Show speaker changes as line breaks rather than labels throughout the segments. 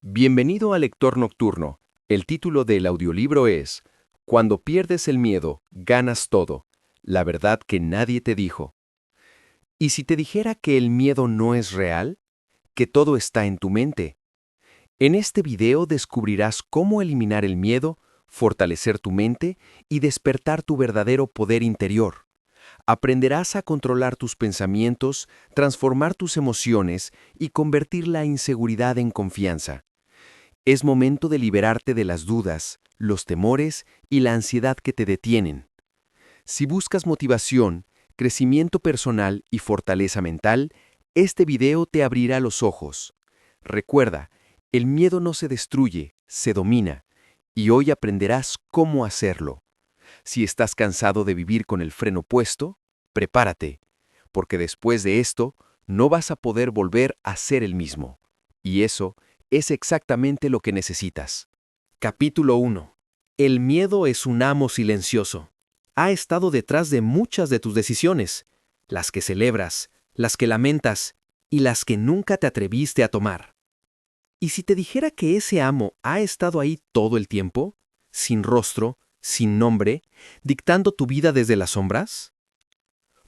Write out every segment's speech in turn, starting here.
Bienvenido a Lector Nocturno. El título del audiolibro es Cuando pierdes el miedo, ganas todo. La verdad que nadie te dijo. ¿Y si te dijera que el miedo no es real? Que todo está en tu mente. En este video descubrirás cómo eliminar el miedo, fortalecer tu mente y despertar tu verdadero poder interior. Aprenderás a controlar tus pensamientos, transformar tus emociones y convertir la inseguridad en confianza. Es momento de liberarte de las dudas, los temores y la ansiedad que te detienen. Si buscas motivación, crecimiento personal y fortaleza mental, este video te abrirá los ojos. Recuerda, el miedo no se destruye, se domina, y hoy aprenderás cómo hacerlo. Si estás cansado de vivir con el freno puesto, prepárate, porque después de esto no vas a poder volver a ser el mismo. Y eso es exactamente lo que necesitas.
Capítulo 1. El miedo es un amo silencioso. Ha estado detrás de muchas de tus decisiones, las que celebras, las que lamentas y las que nunca te atreviste a tomar. ¿Y si te dijera que ese amo ha estado ahí todo el tiempo, sin rostro, sin nombre, dictando tu vida desde las sombras?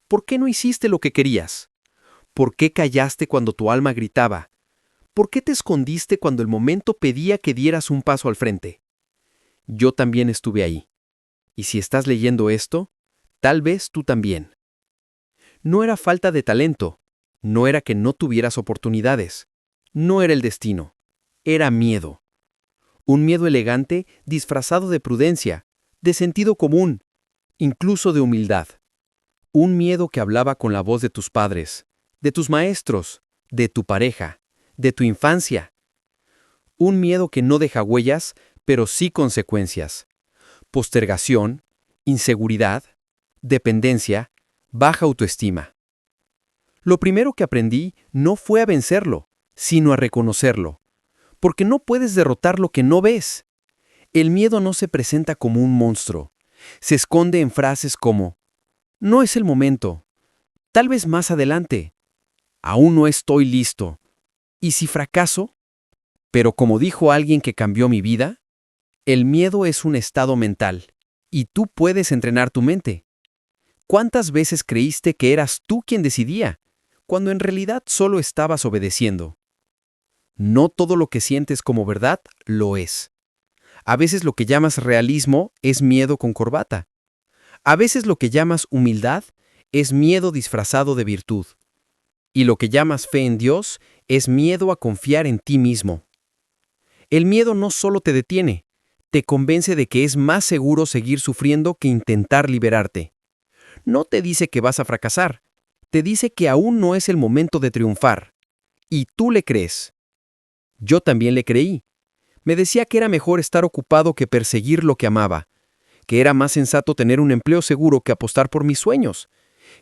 ¿Por qué no hiciste lo que querías? ¿Por qué callaste cuando tu alma gritaba? ¿Por qué te escondiste cuando el momento pedía que dieras un paso al frente? Yo también estuve ahí. Y si estás leyendo esto, tal vez tú también. No era falta de talento, no era que no tuvieras oportunidades, no era el destino, era miedo. Un miedo elegante disfrazado de prudencia, de sentido común, incluso de humildad. Un miedo que hablaba con la voz de tus padres, de tus maestros, de tu pareja, de tu infancia. Un miedo que no deja huellas, pero sí consecuencias. Postergación, inseguridad, dependencia, baja autoestima. Lo primero que aprendí no fue a vencerlo, sino a reconocerlo, porque no puedes derrotar lo que no ves. El miedo no se presenta como un monstruo, se esconde en frases como, no es el momento, tal vez más adelante, aún no estoy listo, ¿y si fracaso? Pero como dijo alguien que cambió mi vida, el miedo es un estado mental, y tú puedes entrenar tu mente. ¿Cuántas veces creíste que eras tú quien decidía, cuando en realidad solo estabas obedeciendo? No todo lo que sientes como verdad lo es. A veces lo que llamas realismo es miedo con corbata. A veces lo que llamas humildad es miedo disfrazado de virtud. Y lo que llamas fe en Dios es miedo a confiar en ti mismo. El miedo no solo te detiene, te convence de que es más seguro seguir sufriendo que intentar liberarte. No te dice que vas a fracasar, te dice que aún no es el momento de triunfar. Y tú le crees. Yo también le creí. Me decía que era mejor estar ocupado que perseguir lo que amaba, que era más sensato tener un empleo seguro que apostar por mis sueños,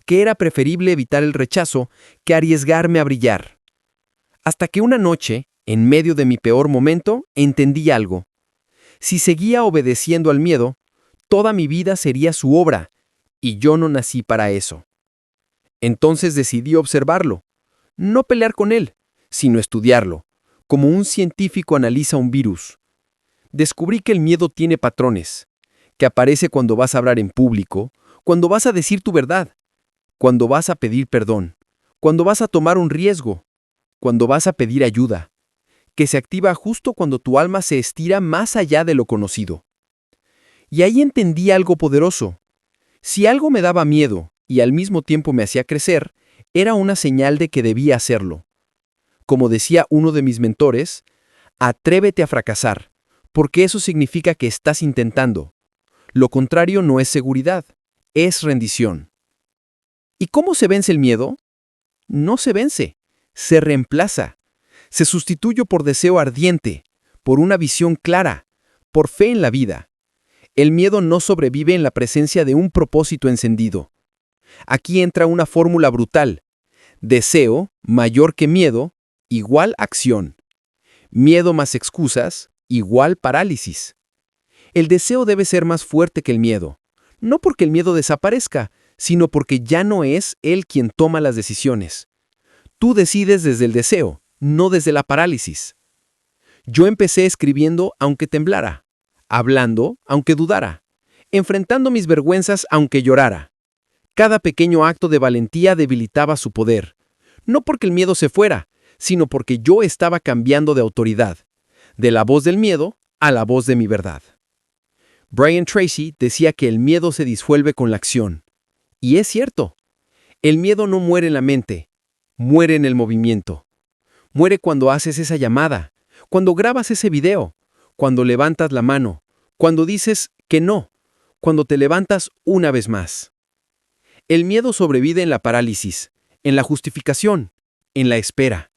que era preferible evitar el rechazo que arriesgarme a brillar. Hasta que una noche, en medio de mi peor momento, entendí algo. Si seguía obedeciendo al miedo, toda mi vida sería su obra, y yo no nací para eso. Entonces decidí observarlo, no pelear con él, sino estudiarlo, como un científico analiza un virus. Descubrí que el miedo tiene patrones, que aparece cuando vas a hablar en público, cuando vas a decir tu verdad, cuando vas a pedir perdón, cuando vas a tomar un riesgo, cuando vas a pedir ayuda, que se activa justo cuando tu alma se estira más allá de lo conocido. Y ahí entendí algo poderoso. Si algo me daba miedo y al mismo tiempo me hacía crecer, era una señal de que debía hacerlo. Como decía uno de mis mentores, atrévete a fracasar, porque eso significa que estás intentando. Lo contrario no es seguridad, es rendición. ¿Y cómo se vence el miedo? No se vence, se reemplaza. Se sustituye por deseo ardiente, por una visión clara, por fe en la vida. El miedo no sobrevive en la presencia de un propósito encendido. Aquí entra una fórmula brutal. Deseo mayor que miedo igual acción. Miedo más excusas igual parálisis. El deseo debe ser más fuerte que el miedo, no porque el miedo desaparezca, sino porque ya no es él quien toma las decisiones. Tú decides desde el deseo, no desde la parálisis. Yo empecé escribiendo aunque temblara, hablando aunque dudara, enfrentando mis vergüenzas aunque llorara. Cada pequeño acto de valentía debilitaba su poder, no porque el miedo se fuera, sino porque yo estaba cambiando de autoridad, de la voz del miedo a la voz de mi verdad. Brian Tracy decía que el miedo se disuelve con la acción. Y es cierto. El miedo no muere en la mente, muere en el movimiento. Muere cuando haces esa llamada, cuando grabas ese video, cuando levantas la mano, cuando dices que no, cuando te levantas una vez más. El miedo sobrevive en la parálisis, en la justificación, en la espera.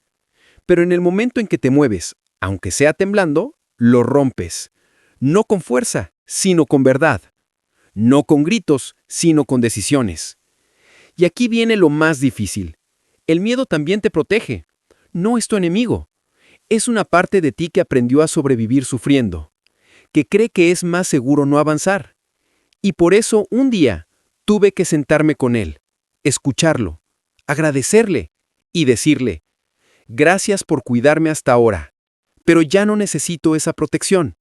Pero en el momento en que te mueves, aunque sea temblando, lo rompes. No con fuerza, sino con verdad. No con gritos, sino con decisiones. Y aquí viene lo más difícil. El miedo también te protege. No es tu enemigo. Es una parte de ti que aprendió a sobrevivir sufriendo, que cree que es más seguro no avanzar. Y por eso un día tuve que sentarme con él, escucharlo, agradecerle y decirle, gracias por cuidarme hasta ahora, pero ya no necesito esa protección.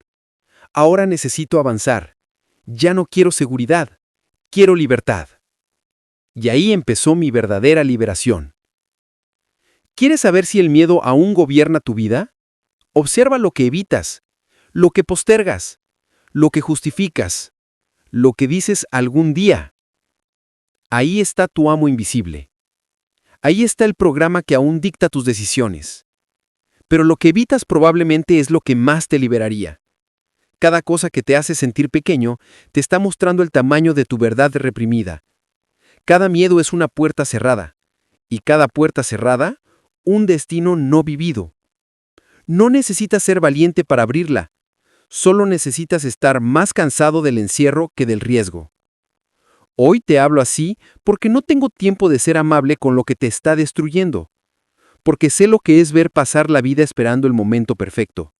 Ahora necesito avanzar. Ya no quiero seguridad, quiero libertad. Y ahí empezó mi verdadera liberación. ¿Quieres saber si el miedo aún gobierna tu vida? Observa lo que evitas, lo que postergas, lo que justificas, lo que dices algún día. Ahí está tu amo invisible. Ahí está el programa que aún dicta tus decisiones. Pero lo que evitas probablemente es lo que más te liberaría. Cada cosa que te hace sentir pequeño te está mostrando el tamaño de tu verdad reprimida. Cada miedo es una puerta cerrada, y cada puerta cerrada, un destino no vivido. No necesitas ser valiente para abrirla, solo necesitas estar más cansado del encierro que del riesgo. Hoy te hablo así porque no tengo tiempo de ser amable con lo que te está destruyendo, porque sé lo que es ver pasar la vida esperando el momento perfecto.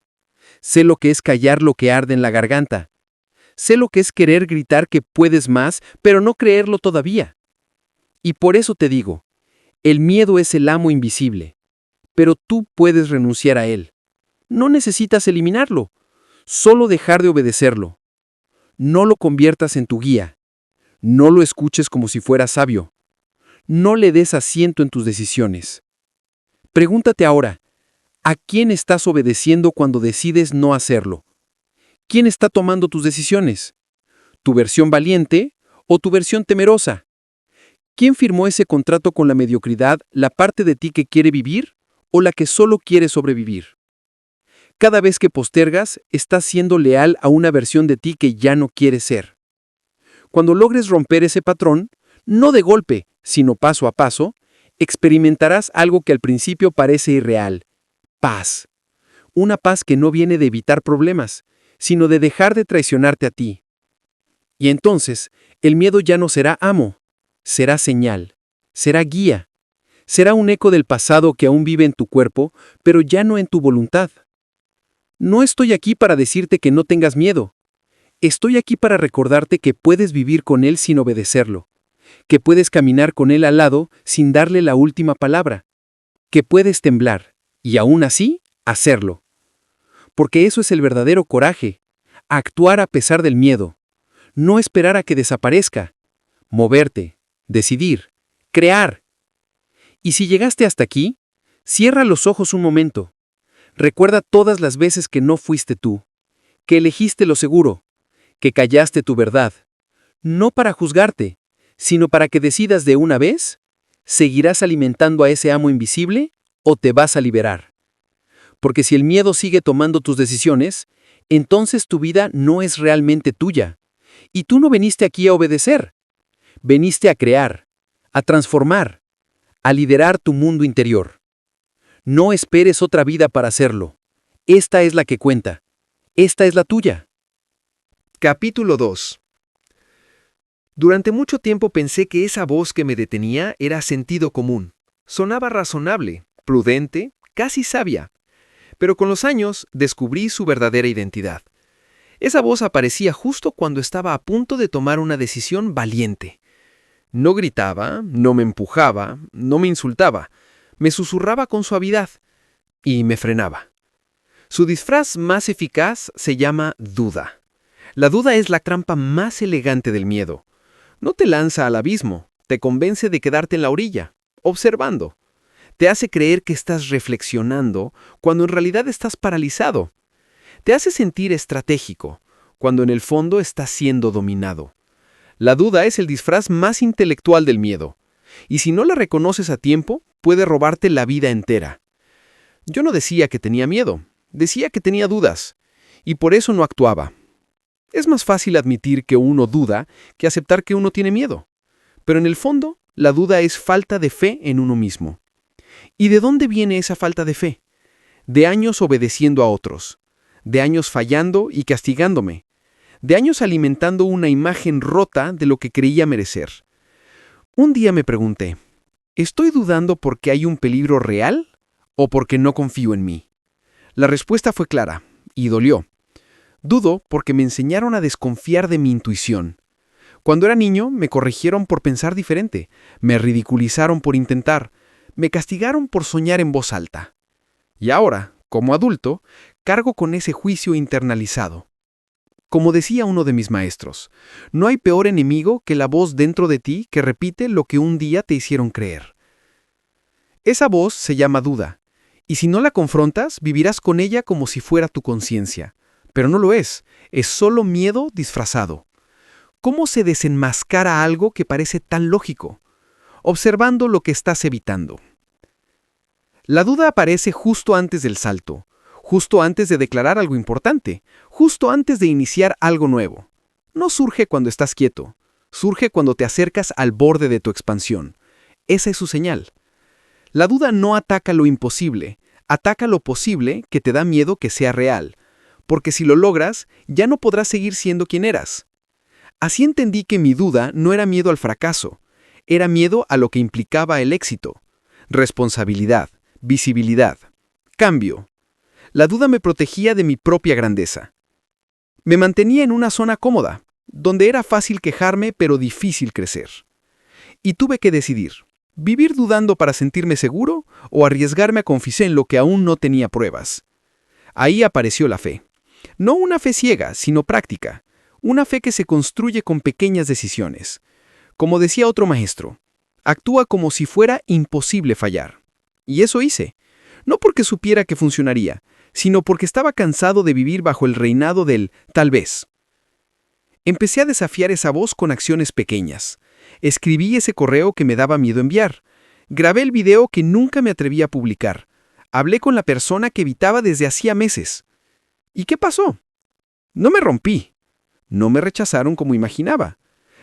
Sé lo que es callar lo que arde en la garganta. Sé lo que es querer gritar que puedes más, pero no creerlo todavía. Y por eso te digo, el miedo es el amo invisible, pero tú puedes renunciar a él. No necesitas eliminarlo, solo dejar de obedecerlo. No lo conviertas en tu guía. No lo escuches como si fuera sabio. No le des asiento en tus decisiones. Pregúntate ahora, ¿a quién estás obedeciendo cuando decides no hacerlo? ¿Quién está tomando tus decisiones? ¿Tu versión valiente o tu versión temerosa? ¿Quién firmó ese contrato con la mediocridad, la parte de ti que quiere vivir o la que solo quiere sobrevivir? Cada vez que postergas, estás siendo leal a una versión de ti que ya no quieres ser. Cuando logres romper ese patrón, no de golpe, sino paso a paso, experimentarás algo que al principio parece irreal: paz. Una paz que no viene de evitar problemas, sino de dejar de traicionarte a ti. Y entonces, el miedo ya no será amo, será señal, será guía, será un eco del pasado que aún vive en tu cuerpo, pero ya no en tu voluntad. No estoy aquí para decirte que no tengas miedo. Estoy aquí para recordarte que puedes vivir con él sin obedecerlo, que puedes caminar con él al lado sin darle la última palabra, que puedes temblar, y aún así, hacerlo. Porque eso es el verdadero coraje, actuar a pesar del miedo, no esperar a que desaparezca, moverte, decidir, crear. Y si llegaste hasta aquí, cierra los ojos un momento. Recuerda todas las veces que no fuiste tú, que elegiste lo seguro, que callaste tu verdad, no para juzgarte, sino para que decidas de una vez, ¿seguirás alimentando a ese amo invisible o te vas a liberar? Porque si el miedo sigue tomando tus decisiones, entonces tu vida no es realmente tuya, y tú no viniste aquí a obedecer, viniste a crear, a transformar, a liderar tu mundo interior. No esperes otra vida para hacerlo. Esta es la que cuenta. Esta es la tuya.
Capítulo 2. Durante mucho tiempo pensé que esa voz que me detenía era sentido común. Sonaba razonable, prudente, casi sabia. Pero con los años descubrí su verdadera identidad. Esa voz aparecía justo cuando estaba a punto de tomar una decisión valiente. No gritaba, no me empujaba, no me insultaba. Me susurraba con suavidad y me frenaba. Su disfraz más eficaz se llama duda. La duda es la trampa más elegante del miedo. No te lanza al abismo, te convence de quedarte en la orilla, observando. Te hace creer que estás reflexionando cuando en realidad estás paralizado. Te hace sentir estratégico, cuando en el fondo estás siendo dominado. La duda es el disfraz más intelectual del miedo, y si no la reconoces a tiempo, puede robarte la vida entera. Yo no decía que tenía miedo, decía que tenía dudas, y por eso no actuaba. Es más fácil admitir que uno duda que aceptar que uno tiene miedo. Pero en el fondo, la duda es falta de fe en uno mismo. ¿Y de dónde viene esa falta de fe? De años obedeciendo a otros, de años fallando y castigándome, de años alimentando una imagen rota de lo que creía merecer. Un día me pregunté, ¿estoy dudando porque hay un peligro real o porque no confío en mí? La respuesta fue clara y dolió. Dudo porque me enseñaron a desconfiar de mi intuición. Cuando era niño, me corrigieron por pensar diferente, me ridiculizaron por intentar, me castigaron por soñar en voz alta. Y ahora, como adulto, cargo con ese juicio internalizado. Como decía uno de mis maestros, no hay peor enemigo que la voz dentro de ti que repite lo que un día te hicieron creer. Esa voz se llama duda, y si no la confrontas, vivirás con ella como si fuera tu conciencia. Pero no lo es solo miedo disfrazado. ¿Cómo se desenmascara algo que parece tan lógico? Observando lo que estás evitando. La duda aparece justo antes del salto, justo antes de declarar algo importante, justo antes de iniciar algo nuevo. No surge cuando estás quieto, surge cuando te acercas al borde de tu expansión. Esa es su señal. La duda no ataca lo imposible, ataca lo posible que te da miedo que sea real, porque si lo logras, ya no podrás seguir siendo quien eras. Así entendí que mi duda no era miedo al fracaso, era miedo a lo que implicaba el éxito, responsabilidad, visibilidad, cambio. La duda me protegía de mi propia grandeza. Me mantenía en una zona cómoda, donde era fácil quejarme pero difícil crecer. Y tuve que decidir, vivir dudando para sentirme seguro o arriesgarme a confiar en lo que aún no tenía pruebas. Ahí apareció la fe. No una fe ciega, sino práctica. Una fe que se construye con pequeñas decisiones. Como decía otro maestro, actúa como si fuera imposible fallar. Y eso hice. No porque supiera que funcionaría, sino porque estaba cansado de vivir bajo el reinado del tal vez. Empecé a desafiar esa voz con acciones pequeñas. Escribí ese correo que me daba miedo enviar. Grabé el video que nunca me atreví a publicar. Hablé con la persona que evitaba desde hacía meses. ¿Y qué pasó? No me rompí. No me rechazaron como imaginaba.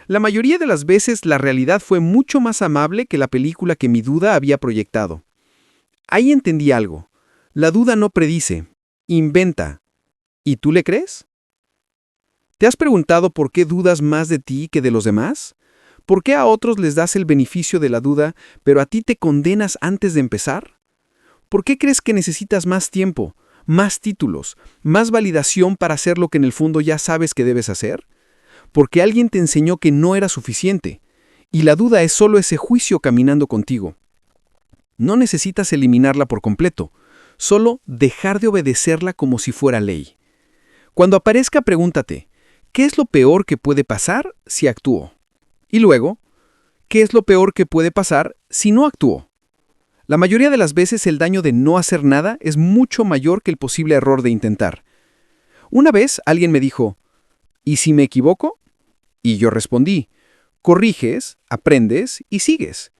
La mayoría de las veces la realidad fue mucho más amable que la película que mi duda había proyectado. Ahí entendí algo. La duda no predice, inventa. ¿Y tú le crees? ¿Te has preguntado por qué dudas más de ti que de los demás? ¿Por qué a otros les das el beneficio de la duda, pero a ti te condenas antes de empezar? ¿Por qué crees que necesitas más tiempo, más títulos, más validación para hacer lo que en el fondo ya sabes que debes hacer? Porque alguien te enseñó que no era suficiente, y la duda es solo ese juicio caminando contigo. No necesitas eliminarla por completo, solo dejar de obedecerla como si fuera ley. Cuando aparezca, pregúntate, ¿qué es lo peor que puede pasar si actúo? Y luego, ¿qué es lo peor que puede pasar si no actúo? La mayoría de las veces el daño de no hacer nada es mucho mayor que el posible error de intentar. Una vez alguien me dijo, ¿y si me equivoco? Y yo respondí, corriges, aprendes y sigues.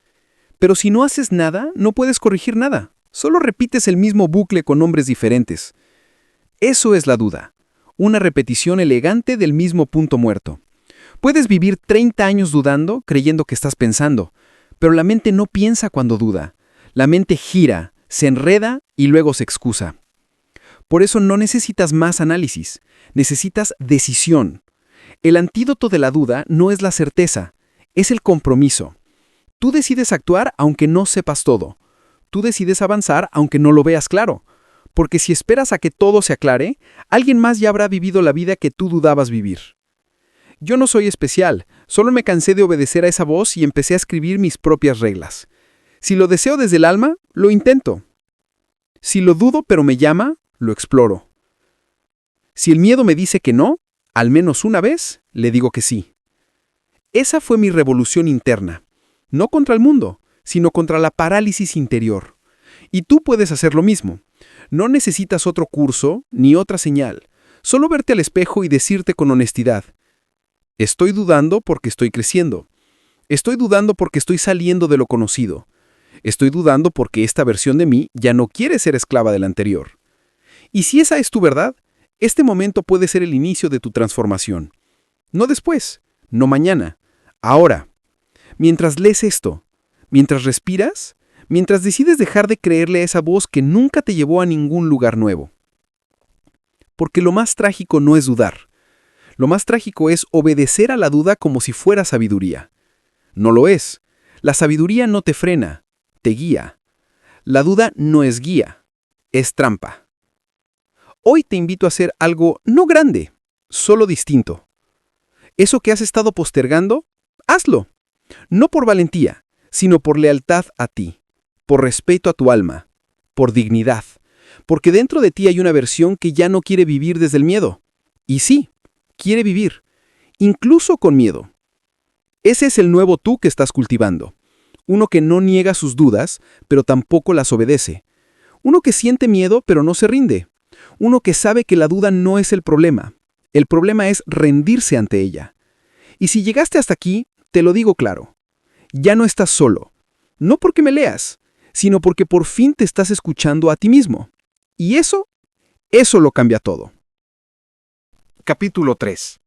Pero si no haces nada, no puedes corregir nada. Solo repites el mismo bucle con nombres diferentes. Eso es la duda, una repetición elegante del mismo punto muerto. Puedes vivir 30 años dudando, creyendo que estás pensando, pero la mente no piensa cuando duda. La mente gira, se enreda y luego se excusa. Por eso no necesitas más análisis, necesitas decisión. El antídoto de la duda no es la certeza, es el compromiso. Tú decides actuar aunque no sepas todo. Tú decides avanzar aunque no lo veas claro. Porque si esperas a que todo se aclare, alguien más ya habrá vivido la vida que tú dudabas vivir. Yo no soy especial, solo me cansé de obedecer a esa voz y empecé a escribir mis propias reglas. Si lo deseo desde el alma, lo intento. Si lo dudo pero me llama,
lo exploro. Si el miedo me dice que no, al menos una vez, le digo que sí. Esa fue mi revolución interna, no contra el mundo, sino contra la parálisis interior. Y tú puedes hacer lo mismo. No necesitas otro curso ni otra señal, solo verte al espejo y decirte con honestidad: estoy dudando porque estoy creciendo. Estoy dudando porque estoy saliendo de lo conocido. Estoy dudando porque esta versión de mí ya no quiere ser esclava de la anterior. Y si esa es tu verdad, este momento puede ser el inicio de tu transformación. No después, no mañana, ahora. Mientras lees esto, mientras respiras, mientras decides dejar de creerle a esa voz que nunca te llevó a ningún lugar nuevo. Porque lo más trágico no es dudar. Lo más trágico es obedecer a la duda como si fuera sabiduría. No lo es. La sabiduría no te frena, te guía. La duda no es guía, es trampa. Hoy te invito a hacer algo no grande, solo distinto. Eso que has estado postergando, hazlo. No por valentía, sino por lealtad a ti, por respeto a tu alma, por dignidad, porque dentro de ti hay una versión que ya no quiere vivir desde el miedo. Y sí, quiere vivir, incluso con miedo. Ese es el nuevo tú que estás cultivando. Uno que no niega sus dudas, pero tampoco las obedece. Uno que siente miedo, pero no se rinde. Uno que sabe que la duda no es el problema. El problema es rendirse ante ella. Y si llegaste hasta aquí, te lo digo claro. Ya no estás solo. No porque me leas, sino porque por fin te estás escuchando a ti mismo. Y eso lo cambia todo.
Capítulo 3.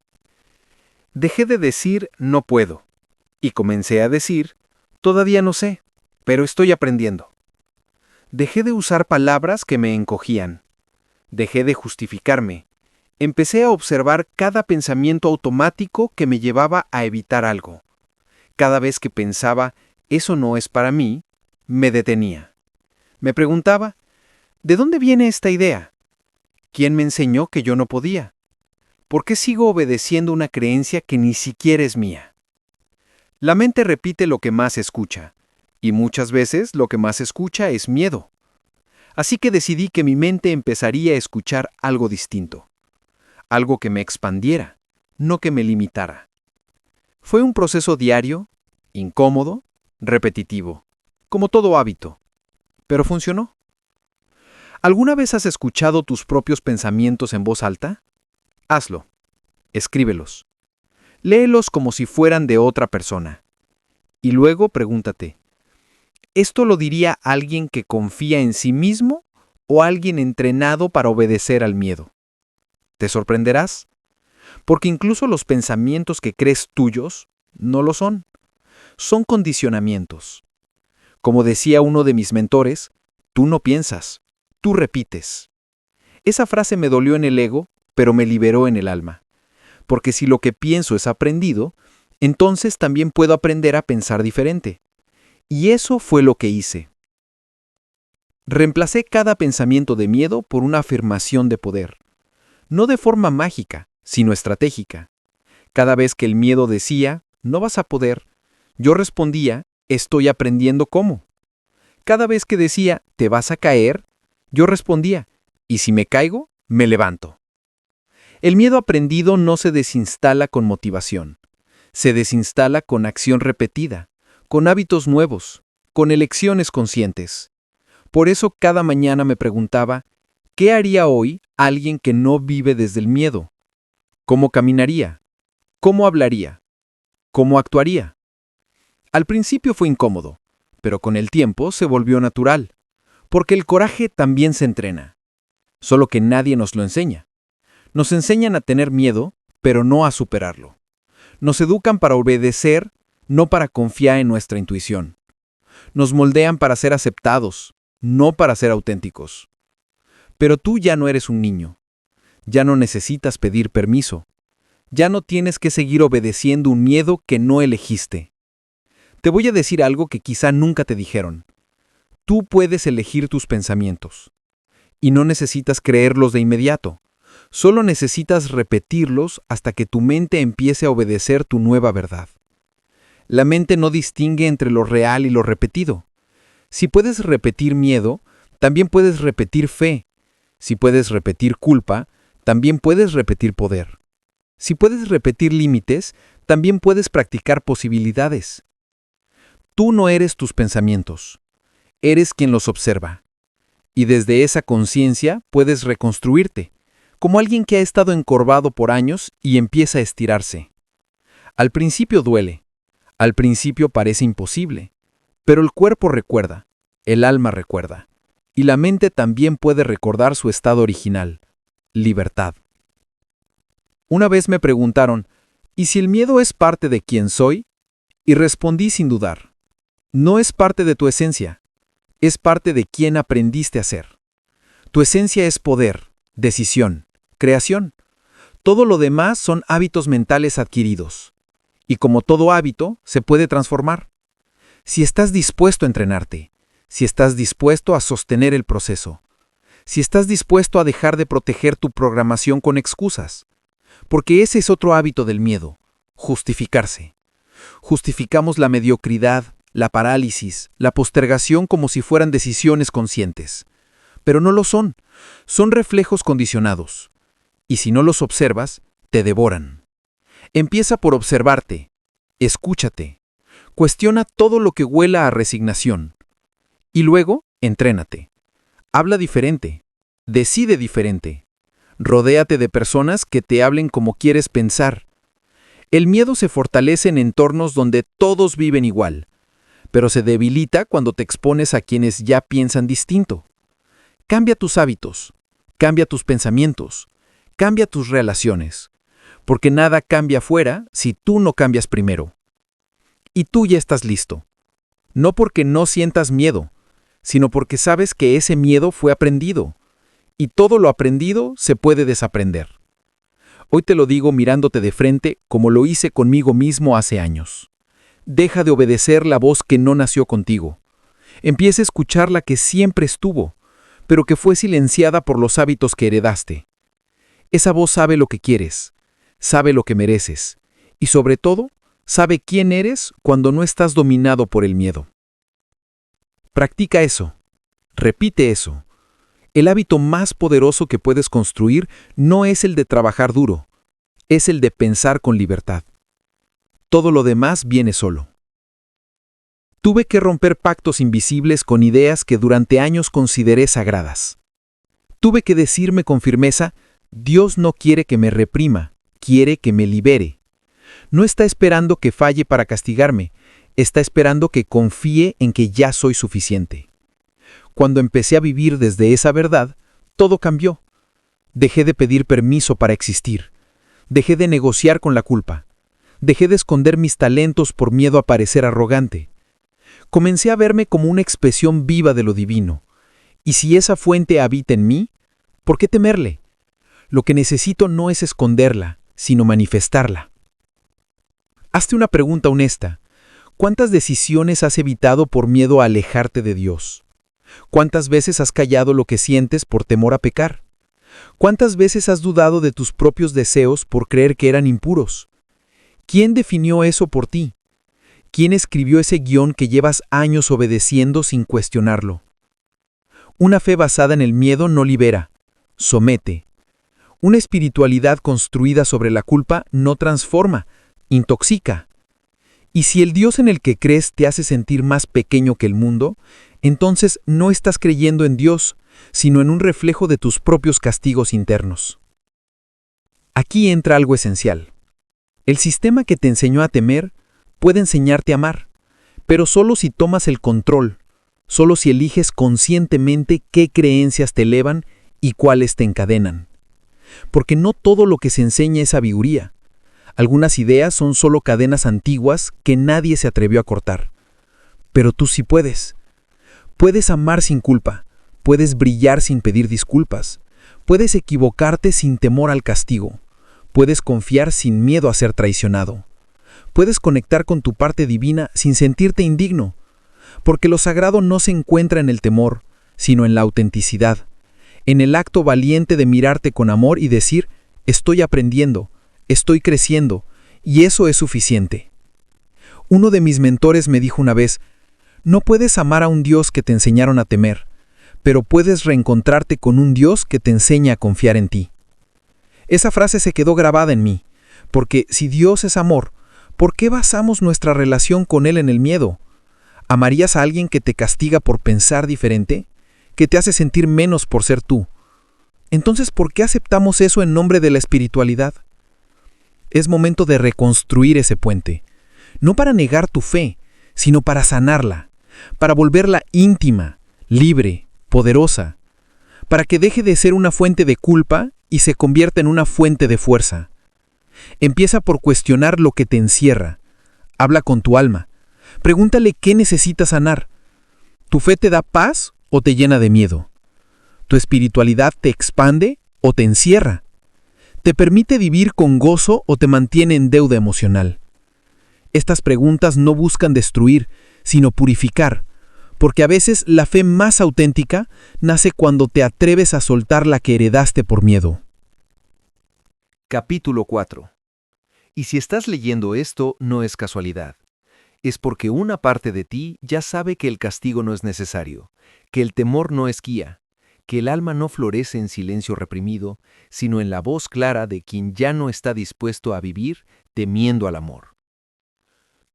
Dejé de decir no puedo y comencé a decir todavía no sé, pero estoy aprendiendo. Dejé de usar palabras que me encogían. Dejé de justificarme. Empecé a observar cada pensamiento automático que me llevaba a evitar algo. Cada vez que pensaba eso no es para mí, me detenía. Me preguntaba, ¿de dónde viene esta idea? ¿Quién me enseñó que yo no podía? ¿Por qué sigo obedeciendo una creencia que ni siquiera es mía? La mente repite lo que más escucha, y muchas veces lo que más escucha es miedo. Así que decidí que mi mente empezaría a escuchar algo distinto. Algo que me expandiera, no que me limitara. Fue un proceso diario, incómodo, repetitivo, como todo hábito, pero funcionó. ¿Alguna vez has escuchado tus propios pensamientos en voz alta? Hazlo. Escríbelos. Léelos como si fueran de otra persona. Y luego pregúntate, ¿esto lo diría alguien que confía en sí mismo o alguien entrenado para obedecer al miedo? ¿Te sorprenderás? Porque incluso los pensamientos que crees tuyos no lo son. Son condicionamientos. Como decía uno de mis mentores, tú no piensas, tú repites. Esa frase me dolió en el ego, pero me liberó en el alma. Porque si lo que pienso es aprendido, entonces también puedo aprender a pensar diferente. Y eso fue lo que hice. Reemplacé cada pensamiento de miedo por una afirmación de poder. No de forma mágica, sino estratégica. Cada vez que el miedo decía, no vas a poder, yo respondía, estoy aprendiendo cómo. Cada vez que decía, te vas a caer, yo respondía, y si me caigo, me levanto. El miedo aprendido no se desinstala con motivación. Se desinstala con acción repetida, con hábitos nuevos, con elecciones conscientes. Por eso cada mañana me preguntaba, ¿qué haría hoy alguien que no vive desde el miedo? ¿Cómo caminaría? ¿Cómo hablaría? ¿Cómo actuaría? Al principio fue incómodo, pero con el tiempo se volvió natural, porque el coraje también se entrena, solo que nadie nos lo enseña. Nos enseñan a tener miedo, pero no a superarlo. Nos educan para obedecer, no para confiar en nuestra intuición. Nos moldean para ser aceptados, no para ser auténticos. Pero tú ya no eres un niño. Ya no necesitas pedir permiso. Ya no tienes que seguir obedeciendo un miedo que no elegiste. Te voy a decir algo que quizá nunca te dijeron. Tú puedes elegir tus pensamientos. Y no necesitas creerlos de inmediato. Solo necesitas repetirlos hasta que tu mente empiece a obedecer tu nueva verdad. La mente no distingue entre lo real y lo repetido. Si puedes repetir miedo, también puedes repetir fe.
Si puedes repetir culpa, también puedes repetir poder. Si puedes repetir límites, también puedes practicar posibilidades. Tú no eres tus pensamientos, eres quien los observa. Y desde esa conciencia puedes reconstruirte, como alguien que ha estado encorvado por años y empieza a estirarse. Al principio duele, al principio parece imposible, pero el cuerpo recuerda, el alma recuerda, y la mente también puede recordar su estado original, libertad. Una vez me preguntaron, ¿y si el miedo es parte de quién soy? Y respondí sin dudar, no es parte de tu esencia, es parte de quién aprendiste a ser. Tu esencia es poder, decisión, creación. Todo lo demás son hábitos mentales adquiridos. Y como todo hábito, se puede transformar. Si estás dispuesto a entrenarte, si estás dispuesto a sostener el proceso, si estás dispuesto a dejar de proteger tu programación con excusas. Porque ese es otro hábito del miedo, justificarse. Justificamos la mediocridad, la parálisis, la postergación como si fueran decisiones conscientes. Pero no lo son, son reflejos condicionados. Y si no los observas, te devoran. Empieza por observarte, escúchate, cuestiona todo lo que huela a resignación. Y luego, entrénate. Habla diferente, decide diferente. Rodéate de personas que te hablen como quieres pensar. El miedo se fortalece en entornos donde todos viven igual, pero se debilita cuando te expones a quienes ya piensan distinto. Cambia tus hábitos, cambia tus pensamientos, cambia tus relaciones, porque nada cambia afuera si tú no cambias primero. Y tú ya estás listo. No porque no sientas miedo, sino porque sabes que ese miedo fue aprendido, y todo lo aprendido se puede desaprender. Hoy te lo digo mirándote de frente como lo hice conmigo mismo hace años. Deja de obedecer la voz que no nació contigo. Empieza a escuchar la que siempre estuvo, pero que fue silenciada por los hábitos que heredaste. Esa voz sabe lo que quieres, sabe lo que mereces, y sobre todo, sabe quién eres cuando no estás dominado por el miedo. Practica eso, repite eso. El hábito más poderoso que puedes construir no es el de trabajar duro, es el de pensar con libertad. Todo lo demás viene solo. Tuve que romper pactos invisibles con ideas que durante años consideré sagradas. Tuve que decirme con firmeza, Dios no quiere que me reprima, quiere que me libere. No está esperando que falle para castigarme, está esperando que confíe en que ya soy suficiente. Cuando empecé a vivir desde esa verdad, todo cambió. Dejé de pedir permiso para existir. Dejé de negociar con la culpa. Dejé de esconder mis talentos por miedo a parecer arrogante. Comencé a verme como una expresión viva de lo divino. Y si esa fuente habita en mí, ¿por qué temerle? Lo que necesito no es esconderla, sino manifestarla. Hazte una pregunta honesta. ¿Cuántas decisiones has evitado por miedo a alejarte de Dios? ¿Cuántas veces has callado lo que sientes por temor a pecar? ¿Cuántas veces has dudado de tus propios deseos por creer que eran impuros? ¿Quién definió eso por ti? ¿Quién escribió ese guión que llevas años obedeciendo sin cuestionarlo? Una fe basada en el miedo no libera, somete. Una espiritualidad construida sobre la culpa no transforma, intoxica. Y si el Dios en el que crees te hace sentir más pequeño que el mundo, entonces no estás creyendo en Dios, sino en un reflejo de tus propios castigos internos. Aquí entra algo esencial. El sistema que te enseñó a temer puede enseñarte a amar, pero solo si tomas el control, solo si eliges conscientemente qué creencias te elevan y cuáles te encadenan. Porque no todo lo que se enseña es sabiduría. Algunas ideas son solo cadenas antiguas que nadie se atrevió a cortar. Pero tú sí puedes. Puedes amar sin culpa, puedes brillar sin pedir disculpas, puedes equivocarte sin temor al castigo, puedes confiar sin miedo a ser traicionado, puedes conectar con tu parte divina sin sentirte indigno, porque lo sagrado no se encuentra en el temor, sino en la autenticidad, en el acto valiente de mirarte con amor y decir, estoy aprendiendo, estoy creciendo, y eso es suficiente. Uno de mis mentores me dijo una vez, no puedes amar a un Dios que te enseñaron a temer, pero puedes reencontrarte con un Dios que te enseña a confiar en ti. Esa frase se quedó grabada en mí, porque si Dios es amor, ¿por qué basamos nuestra relación con Él en el miedo? ¿Amarías a alguien que te castiga por pensar diferente? ¿Que te hace sentir menos por ser tú? Entonces, ¿por qué aceptamos eso en nombre de la espiritualidad? Es momento de reconstruir ese puente, no para negar tu fe, sino para sanarla, para volverla íntima, libre, poderosa, para que deje de ser una fuente de culpa y se convierta en una fuente de fuerza. Empieza por cuestionar lo que te encierra. Habla con tu alma. Pregúntale qué necesitas sanar. ¿Tu fe te da paz o te llena de miedo? ¿Tu espiritualidad te expande o te encierra? ¿Te permite vivir con gozo o te mantiene en deuda emocional? Estas preguntas no buscan destruir, sino purificar, porque a veces la fe más auténtica nace cuando te atreves a soltar la que heredaste por miedo.
Capítulo 4. Y si estás leyendo esto, no es casualidad. Es porque una parte de ti ya sabe que el castigo no es necesario, que el temor no es guía, que el alma no florece en silencio reprimido, sino en la voz clara de quien ya no está dispuesto a vivir temiendo al amor.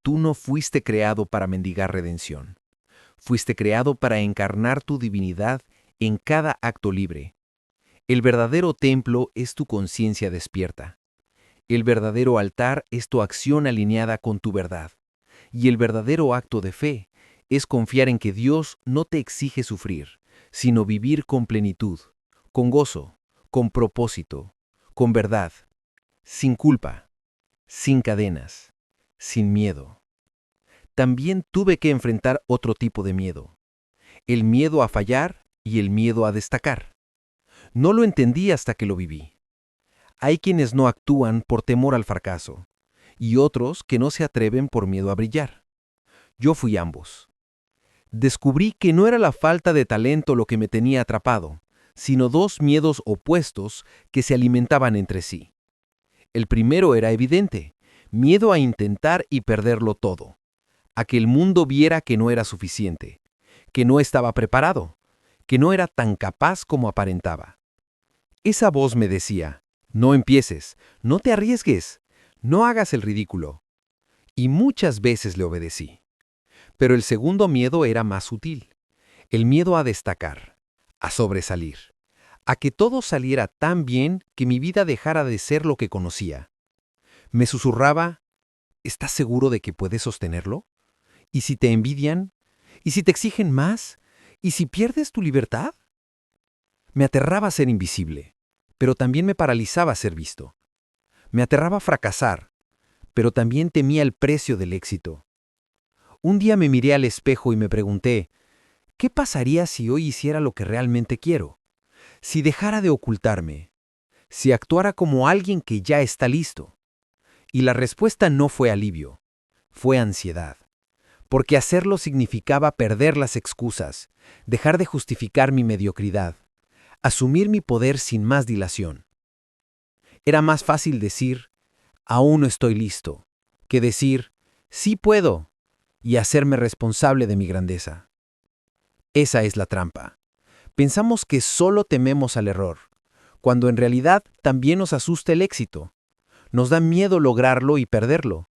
Tú no fuiste creado para mendigar redención. Fuiste creado para encarnar tu divinidad en cada acto libre. El verdadero templo es tu conciencia despierta. El verdadero altar es tu acción alineada con tu verdad. Y el verdadero acto de fe es confiar en que Dios no te exige sufrir, sino vivir con plenitud, con gozo, con propósito, con verdad, sin culpa, sin cadenas, sin miedo. También tuve que enfrentar otro tipo de miedo, el miedo a fallar y el miedo a destacar. No lo entendí hasta que lo viví. Hay quienes no actúan por temor al fracaso, y otros que no se atreven por miedo a brillar. Yo fui ambos. Descubrí que no era la falta de talento lo que me tenía atrapado, sino dos miedos opuestos que se alimentaban entre sí. El primero era evidente, miedo a intentar y perderlo todo, a que el mundo viera que no era suficiente, que no estaba preparado, que no era tan capaz como aparentaba. Esa voz me decía, no empieces, no te arriesgues, no hagas el ridículo. Y muchas veces le obedecí. Pero el segundo miedo era más sutil, el miedo a destacar, a sobresalir, a que todo saliera tan bien que mi vida dejara de ser lo que conocía. Me susurraba, ¿estás seguro de que puedes sostenerlo? ¿Y si te envidian? ¿Y si te exigen más? ¿Y si pierdes tu libertad? Me aterraba ser invisible, pero también me paralizaba ser visto. Me aterraba fracasar, pero también temía el precio del éxito. Un día me miré al espejo y me pregunté, ¿qué pasaría si hoy hiciera lo que realmente quiero? Si dejara de ocultarme, si actuara como alguien que ya está listo. Y la respuesta no fue alivio, fue ansiedad. Porque hacerlo significaba perder las excusas, dejar de justificar mi mediocridad, asumir mi poder sin más dilación. Era más fácil decir, aún no estoy listo, que decir, sí puedo, y hacerme responsable de mi grandeza. Esa es la trampa. Pensamos que solo tememos al error, cuando en realidad también nos asusta el éxito. Nos da miedo lograrlo y perderlo,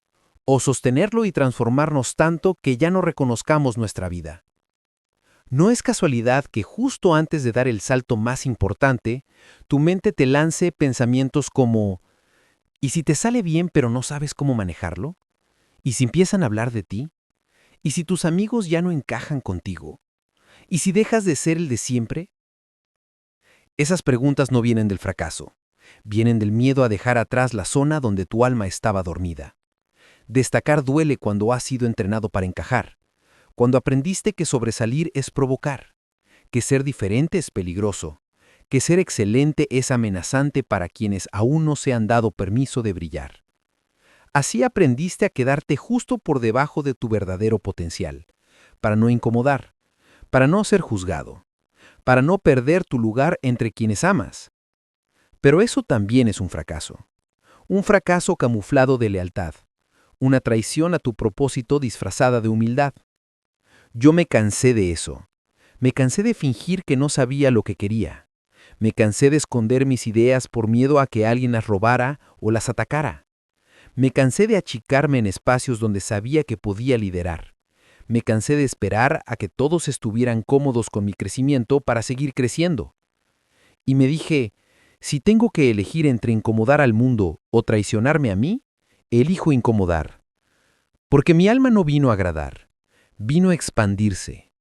o sostenerlo y transformarnos tanto que ya no reconozcamos nuestra vida. No es casualidad que justo antes de dar el salto más importante, tu mente te lance pensamientos como, ¿y si te sale bien pero no sabes cómo manejarlo? ¿Y si empiezan a hablar de ti? ¿Y si tus amigos ya no encajan contigo? ¿Y si dejas de ser el de siempre? Esas preguntas no vienen del fracaso, vienen del miedo a dejar atrás la zona donde tu alma estaba dormida. Destacar duele cuando has sido entrenado para encajar, cuando aprendiste que sobresalir es provocar, que ser diferente es peligroso, que ser excelente es amenazante para quienes aún no se han dado permiso de brillar. Así aprendiste a quedarte justo por debajo de tu verdadero potencial, para no incomodar, para no ser juzgado, para no perder tu lugar entre quienes amas. Pero eso también es un fracaso camuflado de lealtad, una traición a tu propósito disfrazada de humildad. Yo me cansé de eso.
Me cansé de fingir que no sabía lo que quería. Me cansé de esconder mis ideas por miedo a que alguien las robara o las atacara. Me cansé de achicarme en espacios donde sabía que podía liderar. Me cansé de esperar a que todos estuvieran cómodos con mi crecimiento para seguir creciendo. Y me dije, si tengo que elegir entre incomodar al mundo o traicionarme a mí, elijo incomodar. Porque mi alma no vino a agradar, vino a expandirse.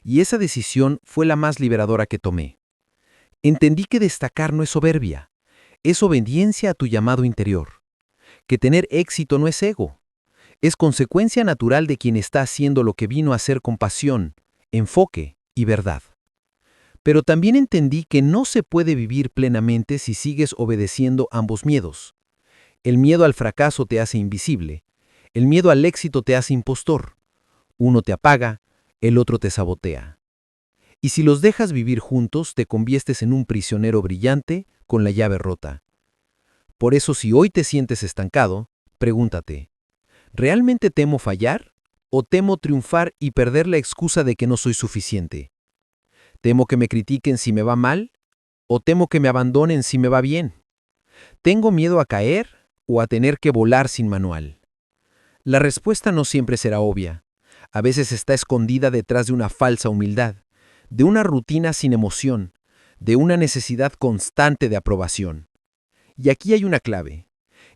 Y esa decisión fue la más liberadora que tomé. Entendí que destacar no es soberbia, es obediencia a tu llamado interior. Que tener éxito no es ego, es consecuencia natural de quien está haciendo lo que vino a hacer con pasión, enfoque y verdad. Pero también entendí que no se puede vivir plenamente si sigues obedeciendo ambos miedos. El miedo al fracaso te hace invisible, el miedo al éxito te hace impostor. Uno te apaga, el otro te sabotea. Y si los dejas vivir juntos, te conviertes en un prisionero brillante con la llave rota. Por eso, si hoy te sientes estancado, pregúntate, ¿realmente temo fallar o temo triunfar y perder la excusa de que no soy suficiente? ¿Temo que me critiquen si me va mal o temo que me abandonen si me va bien? ¿Tengo miedo a caer o a tener que volar sin manual? La respuesta no siempre será obvia. A veces está escondida detrás de una falsa humildad, de una rutina sin emoción, de una necesidad constante de aprobación. Y aquí hay una clave.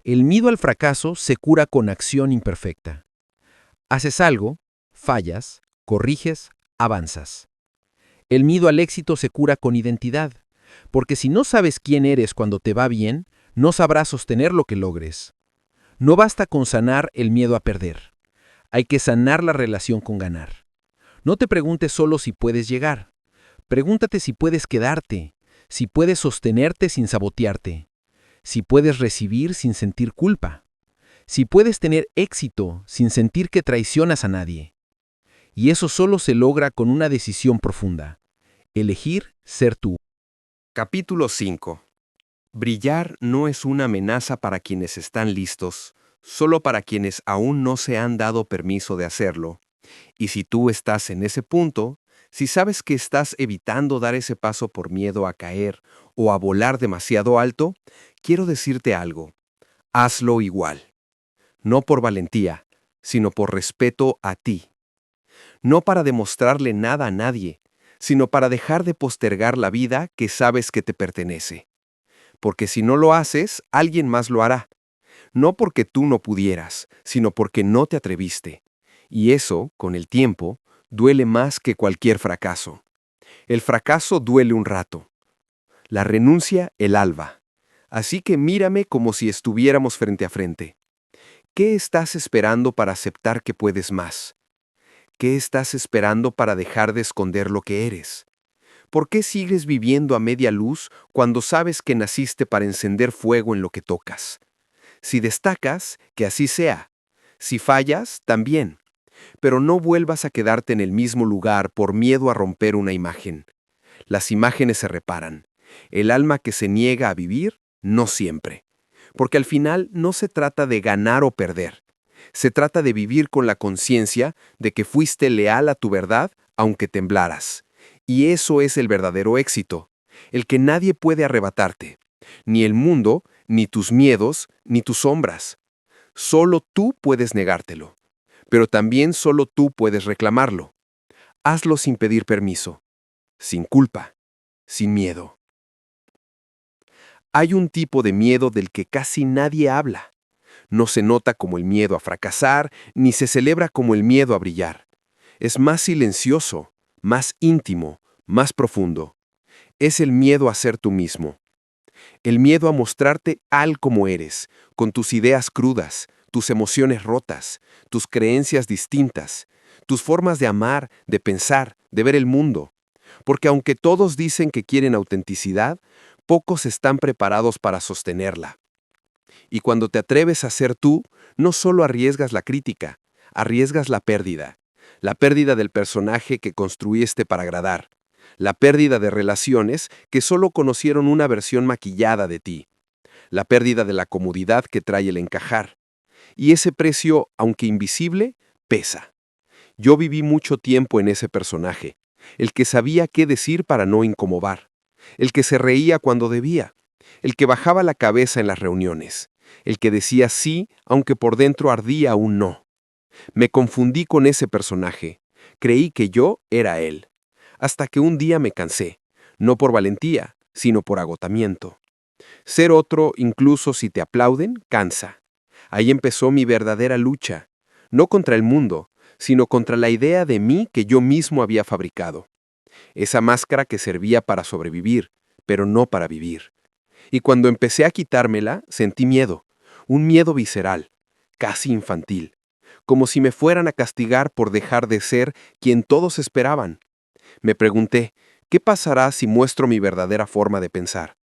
El miedo al fracaso se cura con acción imperfecta. Haces algo, fallas, corriges, avanzas. El miedo al éxito se cura con identidad, porque si no sabes quién eres cuando te va bien, no sabrás sostener lo que logres. No basta con sanar el miedo a perder. Hay que sanar la relación con ganar. No te preguntes solo si puedes llegar. Pregúntate si puedes quedarte, si puedes sostenerte sin sabotearte, si puedes recibir sin sentir culpa, si puedes tener éxito sin sentir que traicionas a nadie. Y eso solo se logra con una decisión profunda. Elegir ser tú.
Capítulo 5. Brillar no es una amenaza para quienes están listos, solo para quienes aún no se han dado permiso de hacerlo. Y si tú estás en ese punto, si sabes que estás evitando dar ese paso por miedo a caer o a volar demasiado alto, quiero decirte algo. Hazlo igual. No por valentía, sino por respeto a ti. No para demostrarle nada a nadie, sino para dejar de postergar la vida que sabes que te pertenece. Porque si no lo haces, alguien más lo hará. No porque tú no pudieras, sino porque no te atreviste. Y eso, con el tiempo, duele más que cualquier fracaso. El fracaso duele un rato. La renuncia, el alba. Así que mírame como si estuviéramos frente a frente. ¿Qué estás esperando para aceptar que puedes más? ¿Qué estás esperando para dejar de esconder lo que eres? ¿Por qué sigues viviendo a media luz cuando sabes que naciste para encender fuego en lo que tocas? Si destacas, que así sea. Si fallas, también. Pero no vuelvas a quedarte en el mismo lugar por miedo a romper una imagen. Las imágenes se reparan. El alma que se niega a vivir, no siempre. Porque al final no se trata de ganar o perder. Se trata de vivir con la conciencia de que fuiste leal a tu verdad aunque temblaras. Y eso es el verdadero éxito, el que nadie puede arrebatarte. Ni el mundo, ni tus miedos, ni tus sombras. Solo tú puedes negártelo. Pero también solo tú puedes reclamarlo. Hazlo sin pedir permiso, sin culpa, sin miedo. Hay un tipo de miedo del que casi nadie habla. No se nota como el miedo a fracasar, ni se celebra como el miedo a brillar. Es más silencioso, más íntimo, más profundo. Es el miedo a ser tú mismo. El miedo a mostrarte tal como eres, con tus ideas crudas, tus emociones rotas, tus creencias distintas, tus formas de amar, de pensar, de ver el mundo. Porque aunque todos dicen que quieren autenticidad, pocos están preparados para sostenerla. Y cuando te atreves a ser tú, no solo arriesgas la crítica, arriesgas la pérdida del personaje que construiste para agradar, la pérdida de relaciones que solo conocieron una versión maquillada de ti, la pérdida de la comodidad que trae el encajar. Y ese precio, aunque invisible, pesa. Yo viví mucho tiempo en ese personaje. el que sabía qué decir para no incomodar, el que se reía cuando debía, el que bajaba la cabeza en las reuniones, el que decía sí aunque por dentro ardía un no. Me confundí con ese personaje, creí que yo era él, hasta que un día me cansé, no por valentía, sino por agotamiento. Ser otro, incluso si te aplauden, cansa. Ahí empezó mi verdadera lucha, no contra el mundo, sino contra la idea de mí que yo mismo había fabricado. Esa máscara que servía para sobrevivir, pero no para vivir. Y cuando empecé a quitármela, sentí miedo, un miedo visceral, casi infantil, como si me fueran a castigar por dejar de ser quien todos esperaban. Me pregunté, ¿qué pasará si muestro mi verdadera forma de pensar?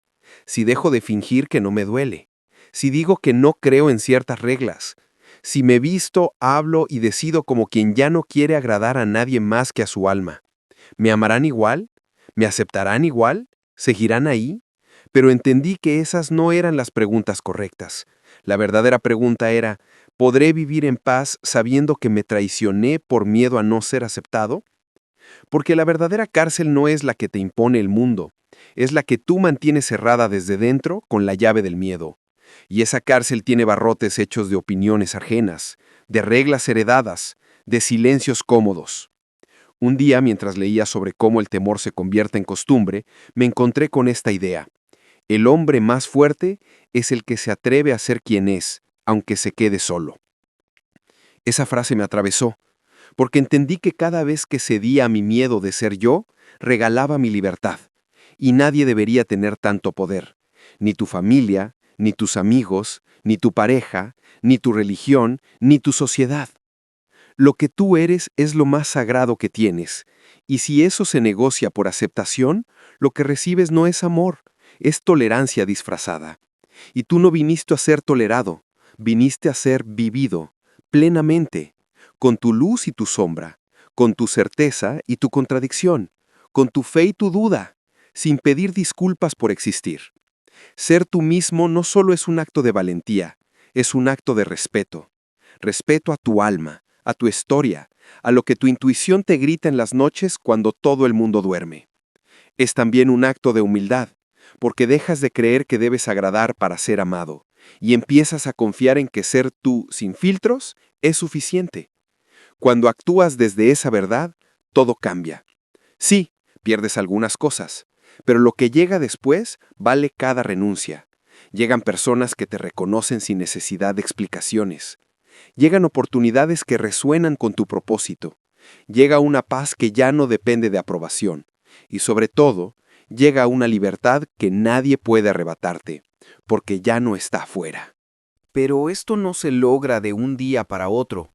Si dejo de fingir que no me duele, si digo que no creo en ciertas reglas, si me visto, hablo y decido como quien ya no quiere agradar a nadie más que a su alma. ¿Me amarán igual? ¿Me aceptarán igual? ¿Seguirán ahí? Pero entendí que esas no eran las preguntas correctas. La verdadera pregunta era, ¿podré vivir en paz sabiendo que me traicioné por miedo a no ser aceptado? Porque la verdadera cárcel no es la que te impone el mundo, es la que tú mantienes cerrada desde dentro con la llave del miedo. Y esa cárcel tiene barrotes hechos de opiniones ajenas, de reglas heredadas, de silencios cómodos. Un día, mientras leía sobre cómo el temor se convierte en costumbre, me encontré con esta idea. El hombre más fuerte es el que se atreve a ser quien es, aunque se quede solo. Esa frase me atravesó, porque entendí que cada vez que cedía a mi miedo de ser yo, regalaba mi libertad, y nadie debería tener tanto poder, ni tu familia, ni tus amigos, ni tu pareja, ni tu religión, ni tu sociedad. Lo que tú eres es lo más sagrado que tienes, y si eso se negocia por aceptación, lo que recibes no es amor, es tolerancia disfrazada. Y tú no viniste a ser tolerado, viniste a ser vivido, plenamente, con tu luz y tu sombra, con tu certeza y tu contradicción, con tu fe y tu duda, sin pedir disculpas por existir. Ser tú mismo no solo es un acto de valentía, es un acto de respeto. Respeto a tu alma, a tu historia, a lo que tu intuición te grita en las noches cuando todo el mundo duerme. Es también un acto de humildad, porque dejas de creer que debes agradar para ser amado, y empiezas a confiar en que ser tú sin filtros es suficiente. Cuando actúas desde esa verdad, todo cambia. Sí, pierdes algunas cosas, pero lo que llega después vale cada renuncia. Llegan personas que te reconocen sin necesidad de explicaciones. Llegan oportunidades que resuenan con tu propósito. Llega una paz que ya no depende de aprobación. Y sobre todo, llega una libertad que nadie puede arrebatarte, porque ya no está afuera.
Pero esto no se logra de un día para otro.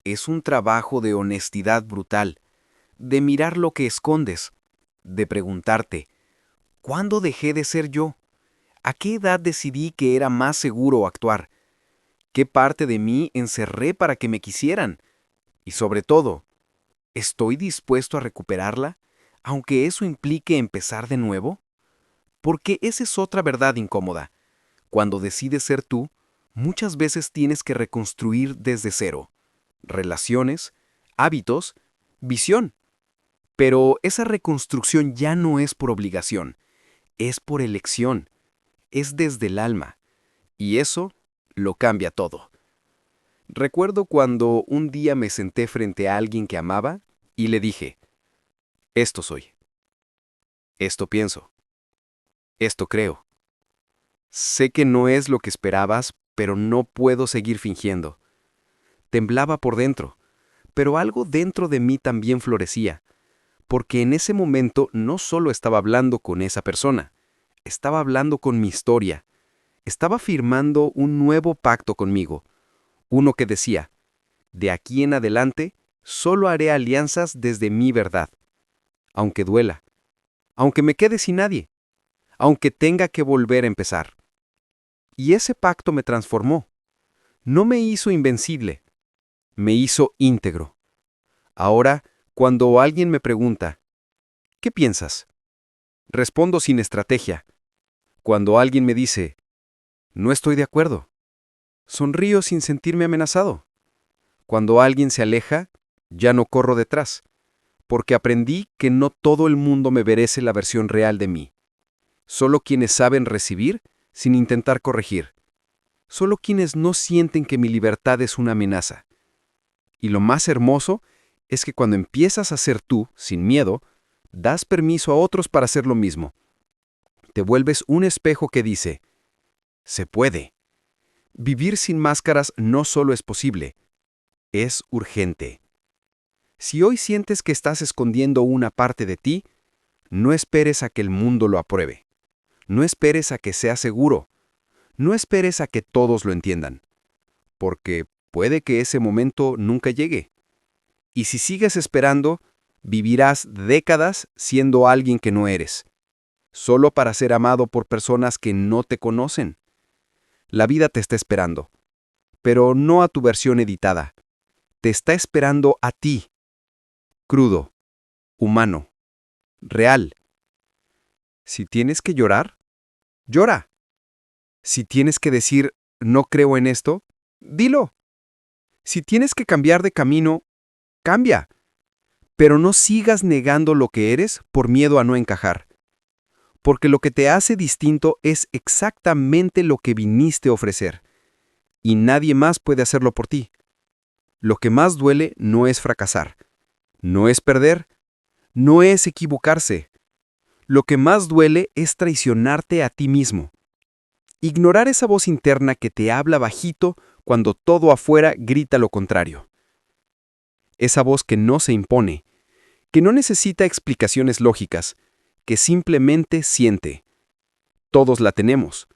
Es un trabajo de honestidad brutal, de mirar lo que escondes, de preguntarte, ¿cuándo dejé de ser yo? ¿A qué edad decidí que era más seguro actuar? ¿Qué parte de mí encerré para que me quisieran? Y sobre todo, ¿estoy dispuesto a recuperarla, aunque eso implique empezar de nuevo? Porque esa es otra verdad incómoda. Cuando decides ser tú, muchas veces tienes que reconstruir desde cero. Relaciones, hábitos, visión. Pero esa reconstrucción ya no es por obligación, es por elección, es desde el alma. Y eso lo cambia todo. Recuerdo cuando un día me senté frente a alguien que amaba y le dije, esto soy, esto pienso, esto creo. Sé que no es lo que esperabas, pero no puedo seguir fingiendo. Temblaba por dentro, pero algo dentro de mí también florecía, porque en ese momento no solo estaba hablando con esa persona, estaba hablando con mi historia, estaba firmando un nuevo pacto conmigo, uno que decía, de aquí en adelante, solo haré alianzas desde mi verdad, aunque duela, aunque me quede sin nadie, aunque tenga que volver a empezar. Y ese pacto me transformó, no me hizo invencible, me hizo íntegro. Ahora, cuando alguien me pregunta, ¿qué piensas? Respondo sin estrategia. Cuando alguien me dice, no estoy de acuerdo, sonrío sin sentirme amenazado. Cuando alguien se aleja, ya no corro detrás,
porque aprendí que no todo el mundo me merece la versión real de mí. Solo quienes saben recibir sin intentar corregir. Solo quienes no sienten que mi libertad es una amenaza. Y lo más hermoso es que cuando empiezas a ser tú, sin miedo, das permiso a otros para hacer lo mismo. Te vuelves un espejo que dice, se puede. Vivir sin máscaras no solo es posible, es urgente. Si hoy sientes que estás escondiendo una parte de ti, no esperes a que el mundo lo apruebe. No esperes a que sea seguro. No esperes a que todos lo entiendan. Porque puede que ese momento nunca llegue. Y si sigues esperando, vivirás décadas siendo alguien que no eres, solo para ser amado por personas que no te conocen. La vida te está esperando, pero no a tu versión editada. Te está esperando a ti. Crudo, humano, real. Si tienes que llorar, llora. Si tienes que decir, no creo en esto, dilo. Si tienes que cambiar de camino, cambia. Pero no sigas negando lo que eres por miedo a no encajar. Porque lo que te hace distinto es exactamente lo que viniste a ofrecer. Y nadie más puede hacerlo por ti. Lo que más duele no es fracasar. No es perder. No es equivocarse. Lo que más duele es traicionarte a ti mismo. Ignorar esa voz interna que te habla bajito cuando todo afuera grita lo contrario. Esa voz que no se impone, que no necesita explicaciones lógicas, que simplemente siente. Todos la tenemos.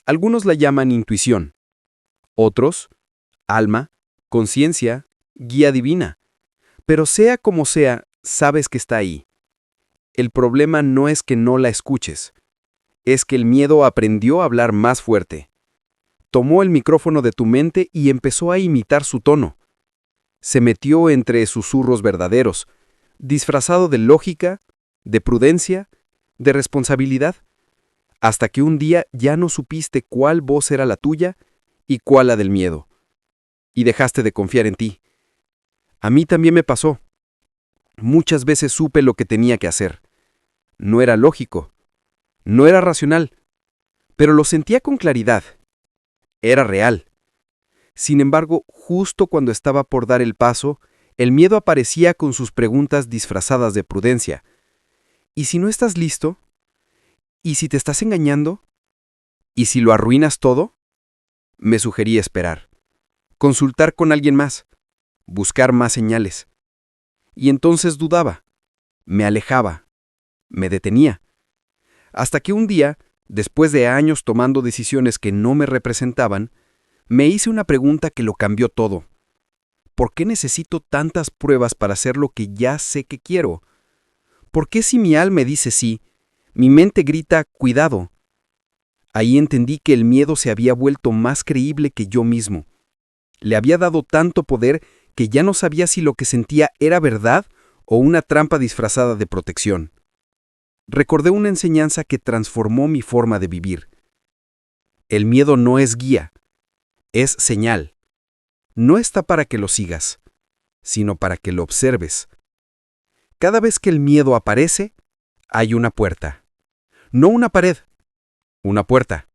Algunos la llaman intuición. Otros, alma, conciencia, guía divina. Pero sea como sea, sabes que está ahí. El problema no es que no la escuches. Es que el miedo aprendió a hablar más fuerte. Tomó el micrófono de tu mente y empezó a imitar su tono. Se metió entre susurros verdaderos, disfrazado de lógica, de prudencia, de responsabilidad, hasta que un día ya no supiste cuál voz era la tuya y cuál la del miedo, y dejaste de confiar en ti. A mí también me pasó. Muchas veces supe lo que tenía que hacer. No era lógico, no era racional, pero lo sentía con claridad. Era real. Sin embargo, justo cuando estaba por dar el paso, el miedo aparecía con sus preguntas disfrazadas de prudencia. ¿Y si no estás listo? ¿Y si te estás engañando? ¿Y si lo arruinas todo? Me sugerí esperar. Consultar con alguien más. Buscar más señales. Y entonces dudaba. Me alejaba. Me detenía. Hasta que un día, después de años tomando decisiones que no me representaban, me hice una pregunta que lo cambió todo. ¿Por qué necesito tantas pruebas para hacer lo que ya sé que quiero? ¿Por qué si mi alma me dice sí, mi mente grita cuidado? Ahí entendí que el miedo se había vuelto más creíble que yo mismo. Le había dado tanto poder que ya no sabía si lo que sentía era verdad o una trampa disfrazada de protección. Recordé una enseñanza que transformó mi forma de vivir. El miedo no es guía, es señal. No está para que lo sigas, sino para que lo observes. Cada vez que el miedo aparece, hay una puerta. No una pared, una puerta.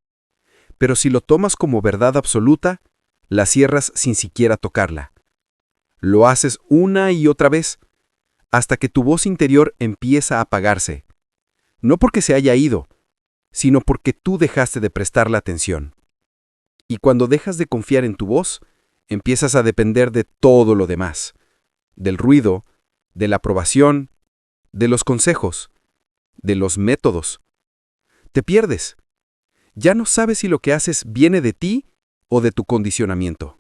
Pero si lo tomas como verdad absoluta, la cierras sin siquiera tocarla. Lo haces una y otra vez, hasta que tu voz interior empieza a apagarse. No porque se haya ido, sino porque tú dejaste de prestarle atención. Y cuando dejas de confiar en tu voz, empiezas a depender de todo lo demás, del ruido, de la aprobación, de los consejos, de los métodos. Te pierdes. Ya no sabes si lo que haces viene de ti o de tu condicionamiento.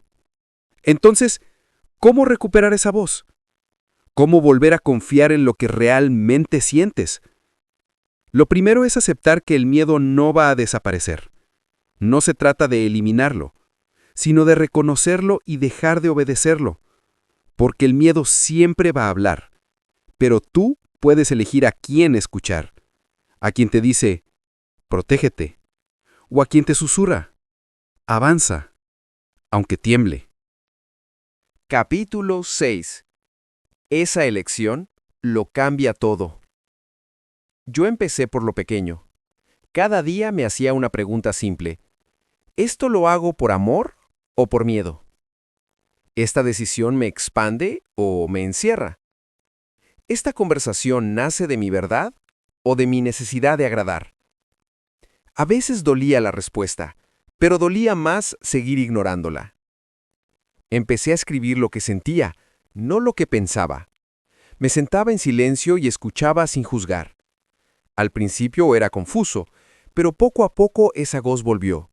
Entonces, ¿cómo recuperar esa voz? ¿Cómo volver a confiar en lo que realmente sientes? Lo primero es aceptar que el miedo no va a desaparecer. No se trata de eliminarlo, sino de reconocerlo y dejar de obedecerlo. Porque el miedo siempre va a hablar, pero tú puedes elegir a quién escuchar. A quien te dice, protégete, o a quien te susurra, avanza, aunque tiemble.
Capítulo 6. Esa elección lo cambia todo. Yo empecé por lo pequeño. Cada día me hacía una pregunta simple. ¿Esto lo hago por amor o por miedo? ¿Esta decisión me expande o me encierra? ¿Esta conversación nace de mi verdad o de mi necesidad de agradar? A veces dolía la respuesta, pero dolía más seguir ignorándola. Empecé a escribir lo que sentía, no lo que pensaba. Me sentaba en silencio y escuchaba sin juzgar. Al principio era confuso, pero poco a poco esa voz volvió.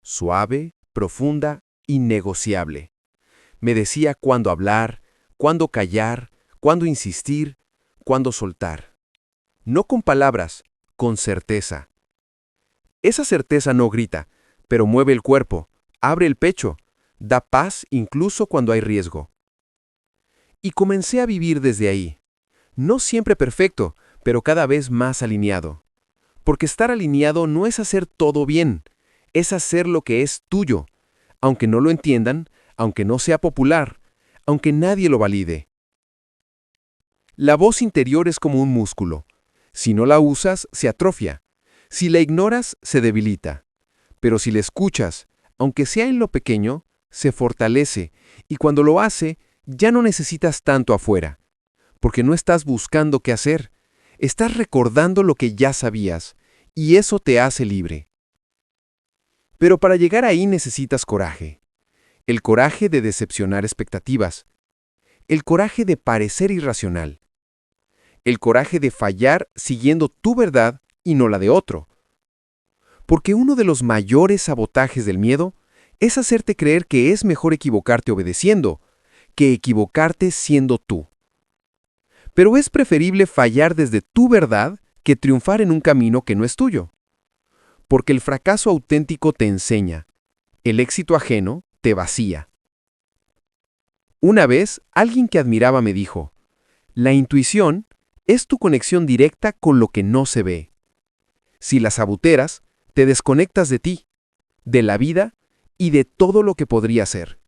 Suave, profunda, innegociable. Me decía cuándo hablar, cuándo callar, cuándo insistir, cuándo soltar. No con palabras, con certeza. Esa certeza no grita, pero mueve el cuerpo, abre el pecho, da paz incluso cuando hay riesgo. Y comencé a vivir desde ahí. No siempre perfecto, pero cada vez más alineado. Porque estar alineado no es hacer todo bien, es hacer lo que es tuyo, aunque no lo entiendan, aunque no sea popular, aunque nadie lo valide. La voz interior es como un músculo. Si no la usas, se atrofia. Si la ignoras, se debilita. Pero si la escuchas, aunque sea en lo pequeño, se fortalece, y cuando lo hace, ya no necesitas tanto afuera. Porque no estás buscando qué hacer, estás recordando lo que ya sabías, y eso te hace libre. Pero para llegar ahí necesitas coraje. El coraje de decepcionar expectativas. El coraje de parecer irracional. El coraje de fallar siguiendo tu verdad y no la de otro. Porque uno de los mayores sabotajes del miedo es hacerte creer que es mejor equivocarte obedeciendo que equivocarte siendo tú. Pero es preferible fallar desde tu verdad que triunfar en un camino que no es tuyo. Porque el fracaso auténtico te enseña, el éxito ajeno te vacía. Una vez, alguien que admiraba me dijo, la intuición es tu conexión directa con lo que no se ve. Si la saboteas, te desconectas de ti, de la vida y de todo lo que podría ser.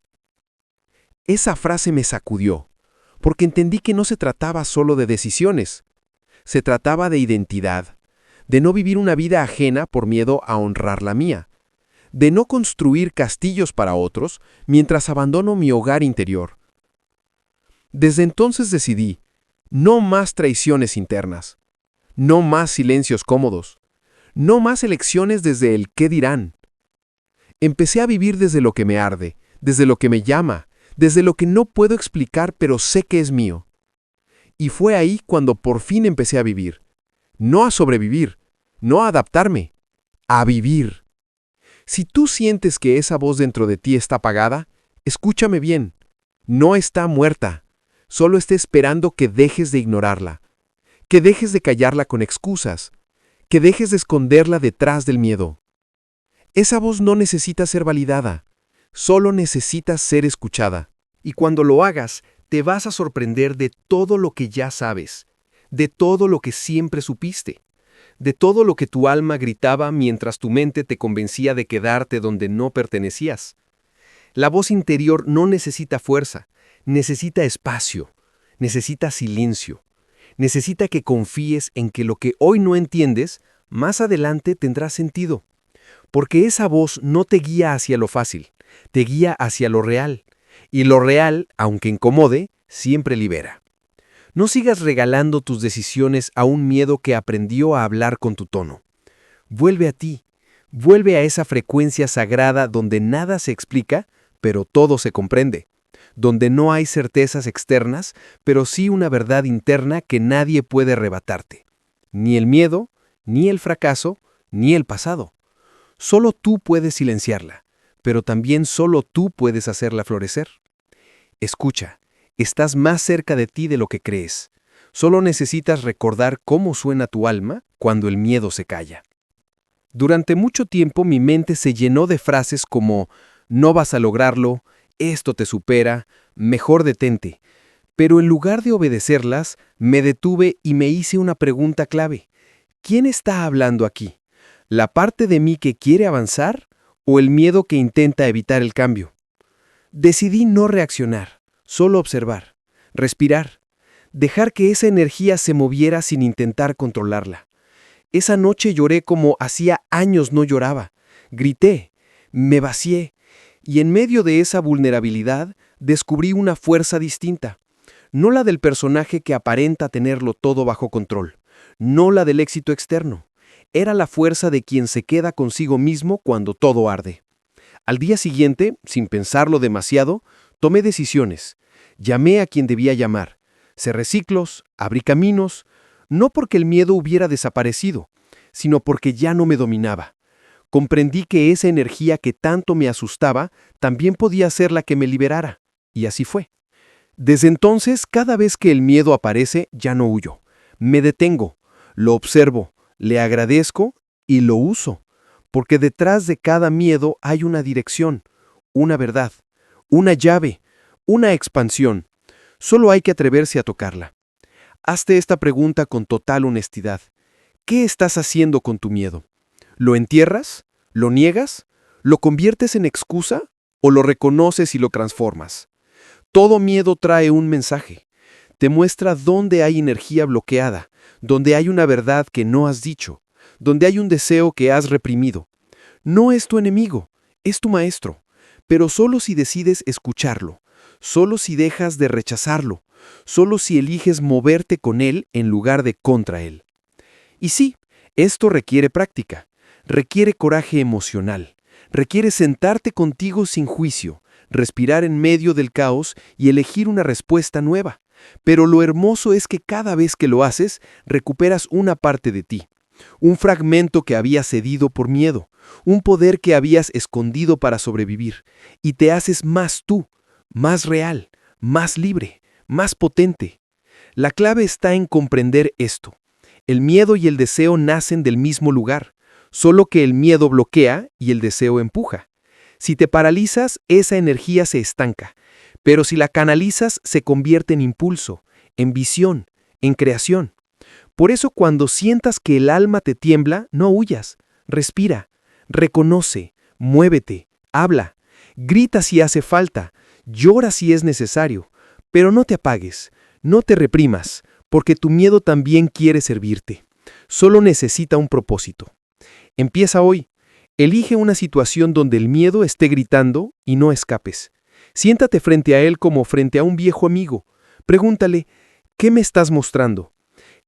Esa frase me sacudió, porque entendí que no se trataba solo de decisiones, se trataba de identidad, de no vivir una vida ajena por miedo a honrar la mía, de no construir castillos para otros mientras abandono mi hogar interior. Desde entonces decidí, no más traiciones internas, no más silencios cómodos, no más elecciones desde el qué dirán. Empecé a vivir desde lo que me arde, desde lo que me llama, desde lo que no puedo explicar pero sé que es mío. Y fue ahí cuando por fin empecé a vivir. No a sobrevivir, no a adaptarme, a vivir. Si tú sientes que esa voz dentro de ti está apagada, escúchame bien. No está muerta, solo está esperando que dejes de ignorarla, que dejes de callarla con excusas, que dejes de esconderla detrás del miedo. Esa voz no necesita ser validada, solo necesita ser escuchada. Y cuando lo hagas, te vas a sorprender de todo lo que ya sabes, de todo lo que siempre supiste, de todo lo que tu alma gritaba mientras tu mente te convencía de quedarte donde no pertenecías. La voz interior no necesita fuerza, necesita espacio, necesita silencio, necesita que confíes en que lo que hoy no entiendes, más adelante tendrá sentido. Porque esa voz no te guía hacia lo fácil, te guía hacia lo real. Y lo real, aunque incomode, siempre libera. No sigas regalando tus decisiones a un miedo que aprendió a hablar con tu tono. Vuelve a ti, vuelve a esa frecuencia sagrada donde nada se explica, pero todo se comprende. Donde no hay certezas externas, pero sí una verdad interna que nadie puede arrebatarte. Ni el miedo, ni el fracaso, ni el pasado. Solo tú puedes silenciarla, pero también solo tú puedes hacerla florecer. Escucha, estás más cerca de ti de lo que crees. Solo necesitas recordar cómo suena tu alma cuando el miedo se calla. Durante mucho tiempo mi mente se llenó de frases como «no vas a lograrlo», «esto te supera», «mejor detente». Pero en lugar de obedecerlas, me detuve y me hice una pregunta clave. ¿Quién está hablando aquí? ¿La parte de mí que quiere avanzar o el miedo que intenta evitar el cambio? Decidí no reaccionar, solo observar, respirar,
dejar que esa energía se moviera sin intentar controlarla. Esa noche lloré como hacía años no lloraba. Grité, me vacié, y en medio de esa vulnerabilidad descubrí una fuerza distinta. No la del personaje que aparenta tenerlo todo bajo control, no la del éxito externo. Era la fuerza de quien se queda consigo mismo cuando todo arde. Al día siguiente, sin pensarlo demasiado, tomé decisiones. Llamé a quien debía llamar. Cerré ciclos, abrí caminos, no porque el miedo hubiera desaparecido, sino porque ya no me dominaba. Comprendí que esa energía que tanto me asustaba también podía ser la que me liberara, y así fue. Desde entonces, cada vez que el miedo aparece, ya no huyo. Me detengo, lo observo, le agradezco y lo uso, porque detrás de cada miedo hay una dirección, una verdad, una llave, una expansión. Solo hay que atreverse a tocarla. Hazte esta pregunta con total honestidad. ¿Qué estás haciendo con tu miedo? ¿Lo entierras? ¿Lo niegas? ¿Lo conviertes en excusa? ¿O lo reconoces y lo transformas? Todo miedo trae un mensaje. Te muestra dónde hay energía bloqueada, donde hay una verdad que no has dicho, donde hay un deseo que has reprimido. No es tu enemigo, es tu maestro, pero solo si decides escucharlo, solo si dejas de rechazarlo, solo si eliges moverte con él en lugar de contra él. Y sí, esto requiere práctica, requiere coraje emocional, requiere sentarte contigo sin juicio, respirar en medio del caos y elegir una respuesta nueva. Pero lo hermoso es que cada vez que lo haces, recuperas una parte de ti, un fragmento que habías cedido por miedo, un poder que habías escondido para sobrevivir, y te haces más tú, más real, más libre, más potente. La clave está en comprender esto. El miedo y el deseo nacen del mismo lugar, solo que el miedo bloquea y el deseo empuja. Si te paralizas, esa energía se estanca, pero si la canalizas, se convierte en impulso, en visión, en creación. Por eso cuando sientas que el alma te tiembla, no huyas, respira, reconoce, muévete, habla, grita si hace falta, llora si es necesario, pero no te apagues, no te reprimas, porque tu miedo también quiere servirte. Solo necesita un propósito. Empieza hoy. Elige una situación donde el miedo esté gritando y no escapes. Siéntate frente a él como frente a un viejo amigo. Pregúntale, ¿qué me estás mostrando?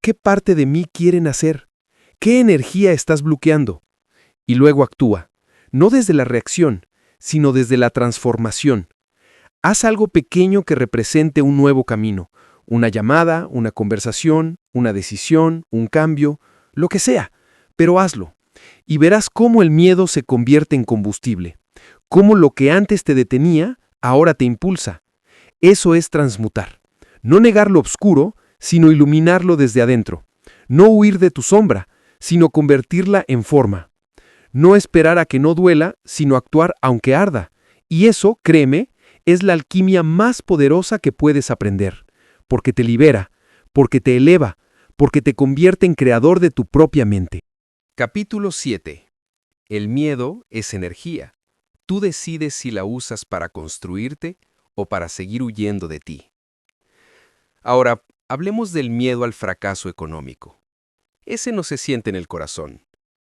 ¿Qué parte de mí quieren hacer? ¿Qué energía estás bloqueando? Y luego actúa, no desde la reacción, sino desde la transformación. Haz algo pequeño que represente un nuevo camino, una llamada, una conversación, una decisión, un cambio, lo que sea, pero hazlo. Y verás cómo el miedo se convierte en combustible, cómo lo que antes te detenía, ahora te impulsa. Eso es transmutar. No negar lo oscuro, sino iluminarlo desde adentro. No huir de tu sombra, sino convertirla en forma. No esperar a que no duela, sino actuar aunque arda. Y eso, créeme, es la alquimia más poderosa que puedes aprender, porque te libera, porque te eleva, porque te convierte en creador de tu propia mente.
Capítulo 7. El miedo es energía. Tú decides si la usas para construirte o para seguir huyendo de ti. Ahora, hablemos del miedo al fracaso económico. Ese no se siente en el corazón.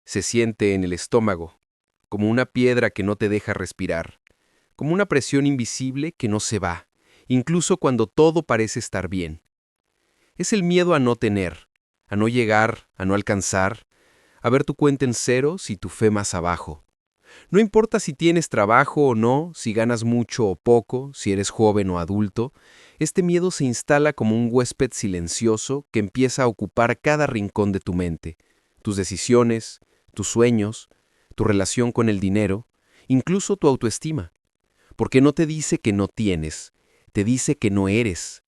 Se siente en el estómago, como una piedra que no te deja respirar, como una presión invisible que no se va, incluso cuando todo parece estar bien. Es el miedo a no tener, a no llegar, a no alcanzar, a ver tu cuenta en ceros y tu fe más abajo. No importa si tienes trabajo o no, si ganas mucho o poco, si eres joven o adulto, este miedo se instala como un huésped silencioso que empieza a ocupar cada rincón de tu mente, tus decisiones, tus sueños, tu relación con el dinero, incluso tu autoestima. Porque no te dice que no tienes, te dice que no eres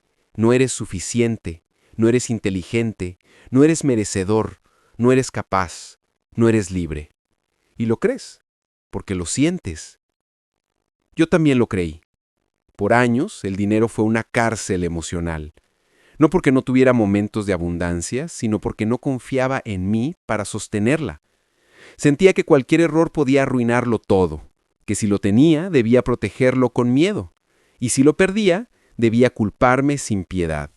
suficiente, no eres inteligente, no eres merecedor, no eres capaz, no eres libre. Y lo crees, porque lo sientes. Yo también lo creí. Por años, el dinero fue una cárcel emocional. No porque no tuviera momentos de abundancia, sino porque no confiaba en mí para sostenerla. Sentía que cualquier error podía arruinarlo todo, que si lo tenía, debía protegerlo con miedo, y si lo perdía, debía culparme sin piedad.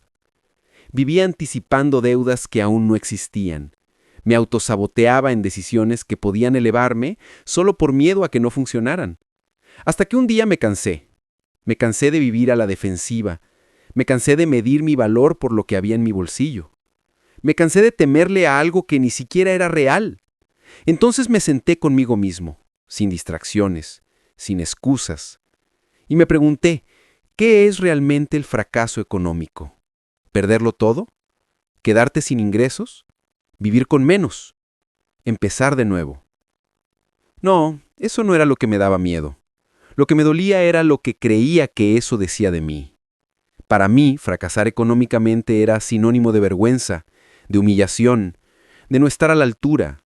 Vivía anticipando deudas que aún no existían. Me autosaboteaba en decisiones que podían elevarme solo por miedo a que no funcionaran. Hasta que un día me cansé. Me cansé de vivir a la defensiva. Me cansé de medir mi valor por lo que había en mi bolsillo. Me cansé de temerle a algo que ni siquiera era real. Entonces me senté conmigo mismo, sin distracciones, sin excusas, y me pregunté, ¿qué es realmente el fracaso económico? ¿Perderlo todo? ¿Quedarte sin ingresos? ¿Vivir con menos? ¿Empezar de nuevo? No, eso no era lo que me daba miedo. Lo que me dolía era lo que creía que eso decía de mí. Para mí, fracasar económicamente era sinónimo de vergüenza, de humillación, de no estar a la altura,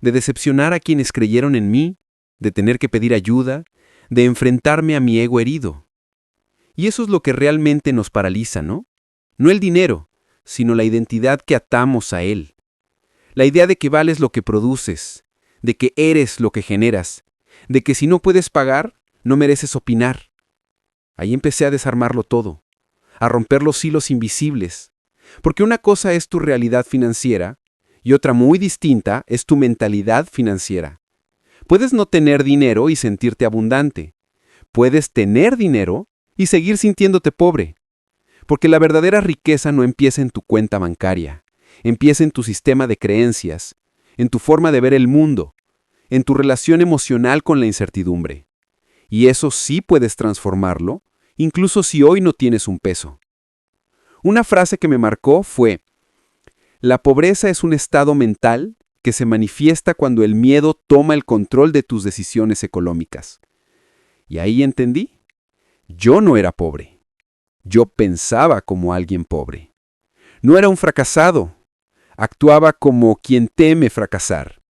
de decepcionar a quienes creyeron en mí, de tener que pedir ayuda, de enfrentarme a mi ego herido. Y eso es lo que realmente nos paraliza, ¿no? No el dinero, sino la identidad que atamos a él. La idea de que vales lo que produces, de que eres lo que generas, de que si no puedes pagar, no mereces opinar. Ahí empecé a desarmarlo todo, a romper los hilos invisibles, porque una cosa es tu realidad financiera y otra muy distinta es tu mentalidad financiera. Puedes no tener dinero y sentirte abundante. Puedes tener dinero y seguir sintiéndote pobre. Porque la verdadera riqueza no empieza en tu cuenta bancaria, empieza en tu sistema de creencias, en tu forma de ver el mundo, en tu relación emocional con la incertidumbre. Y eso sí puedes transformarlo, incluso si hoy no tienes un peso. Una frase que me marcó fue: la pobreza es un estado mental que se manifiesta cuando el miedo toma el control de tus decisiones económicas. Y ahí entendí, yo no era pobre. Yo pensaba como alguien pobre. No era un fracasado. Actuaba como quien teme fracasar.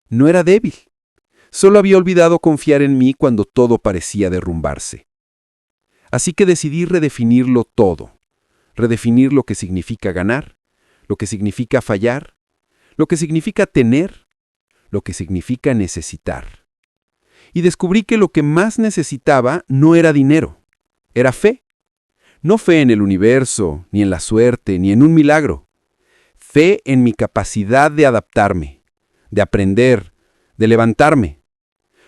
No era débil. Solo había olvidado confiar en mí cuando todo parecía derrumbarse. Así que decidí redefinirlo todo. Redefinir lo que significa ganar, lo que significa fallar, lo que significa tener, lo que significa necesitar. Y descubrí que lo que más necesitaba no era dinero, era fe. No fe en el universo, ni en la suerte, ni en un milagro. Fe en mi capacidad de adaptarme, de aprender, de levantarme.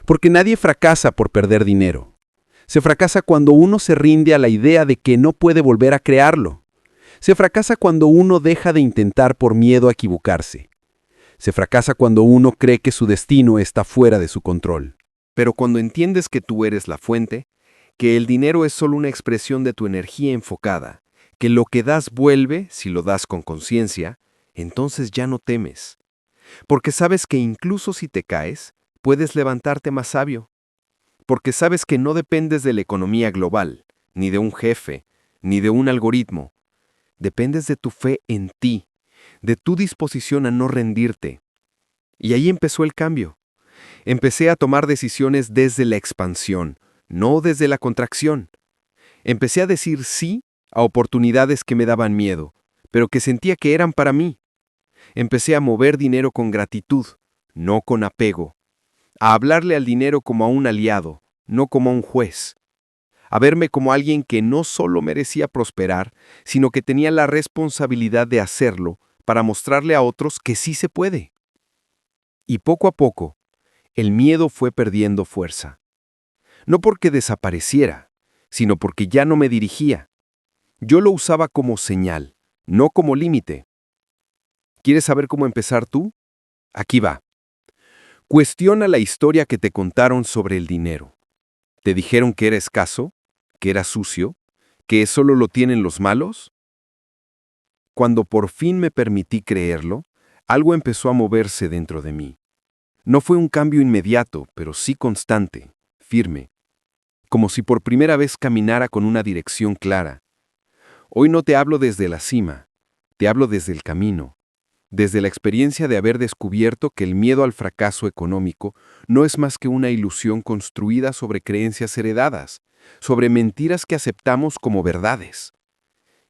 Porque nadie fracasa por perder dinero. Se fracasa cuando uno se rinde a la idea de que no puede volver a crearlo. Se fracasa cuando uno deja de intentar por miedo a equivocarse. Se fracasa cuando uno cree que su destino está fuera de su control.
Pero cuando entiendes que tú eres la fuente, que el dinero es solo una expresión de tu energía enfocada, que lo que das vuelve si lo das con conciencia, entonces ya no temes. Porque sabes que incluso si te caes, puedes levantarte más sabio. Porque sabes que no dependes de la economía global, ni de un jefe, ni de un algoritmo. Dependes de tu fe en ti, de tu disposición a no rendirte. Y ahí empezó el cambio. Empecé a tomar decisiones desde la expansión, no desde la contracción. Empecé a decir sí a oportunidades que me daban miedo, pero que sentía que eran para mí. Empecé a mover dinero con gratitud, no con apego. A hablarle al dinero como a un aliado, no como a un juez. A verme como alguien que no solo merecía prosperar, sino que tenía la responsabilidad de hacerlo para mostrarle a otros que sí se puede. Y poco a poco, el miedo fue perdiendo fuerza. No porque desapareciera, sino porque ya no me dirigía. Yo lo usaba como señal, no como límite. ¿Quieres saber cómo empezar tú? Aquí va. Cuestiona la historia que te contaron sobre el dinero. ¿Te dijeron que era escaso? ¿Que era sucio? ¿Que solo lo tienen los malos? Cuando por fin me permití creerlo, algo empezó a moverse dentro de mí. No fue un cambio inmediato, pero sí constante, firme, como si por primera vez caminara con una dirección clara. Hoy no te hablo desde la cima, te hablo desde el camino, desde la experiencia de haber descubierto que el miedo al fracaso económico no es más que una ilusión construida sobre creencias heredadas, sobre mentiras que aceptamos como verdades.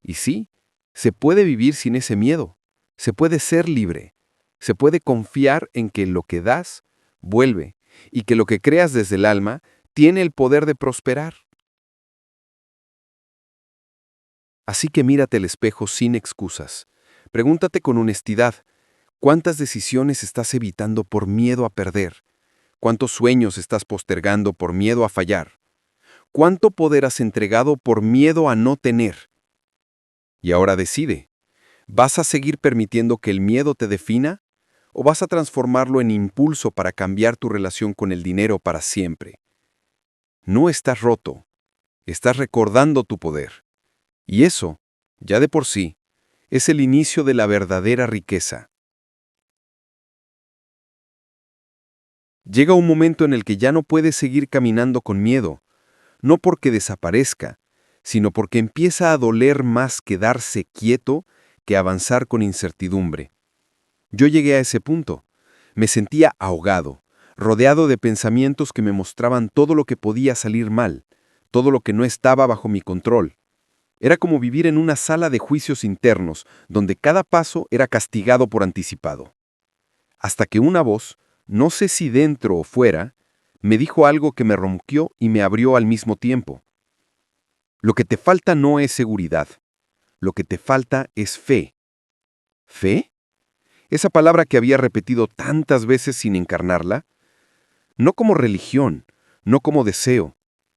Y sí, se puede vivir sin ese miedo, se puede ser libre, se puede confiar en que lo que das vuelve y que lo que creas desde el alma tiene el poder de prosperar. Así que mírate al espejo sin excusas. Pregúntate con honestidad, ¿cuántas decisiones estás evitando por miedo a perder? ¿Cuántos sueños estás postergando por miedo a fallar? ¿Cuánto poder has entregado por miedo a no tener? Y ahora decide, ¿vas a seguir permitiendo que el miedo te defina? ¿O vas a transformarlo en impulso para cambiar tu relación con el dinero para siempre? No estás roto, estás recordando tu poder. Y eso, ya de por sí, es el inicio de la verdadera riqueza. Llega un momento en el que ya no puedes seguir caminando con miedo, no porque desaparezca, sino porque empieza a doler más quedarse quieto que avanzar con incertidumbre. Yo llegué a ese punto. Me sentía ahogado, rodeado de pensamientos que me mostraban todo lo que podía salir mal, todo lo que no estaba bajo mi control. Era como vivir en una sala de juicios internos, donde cada paso era castigado por anticipado. Hasta que una voz, no sé si dentro o fuera, me dijo algo que me rompió y me abrió al mismo tiempo. Lo que te falta no es seguridad. Lo que te falta es fe. ¿Fe? Esa palabra que había repetido tantas veces sin encarnarla. No como religión, no como deseo.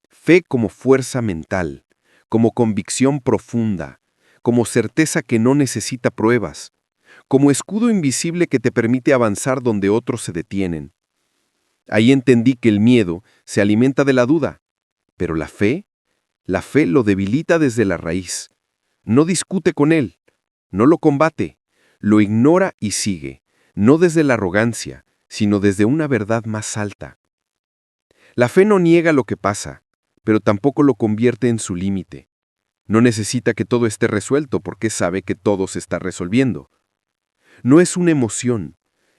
Fe como fuerza mental, como convicción profunda, como certeza que no necesita pruebas, como escudo invisible que te permite avanzar donde otros se detienen. Ahí entendí que el miedo se alimenta de la duda, pero la fe lo debilita desde la raíz. No discute con él, no lo combate, lo ignora y sigue, no desde la arrogancia, sino desde una verdad más alta. La fe no niega lo que pasa, pero tampoco lo convierte en su límite. No necesita que todo esté resuelto porque sabe que todo se está resolviendo. No es una emoción,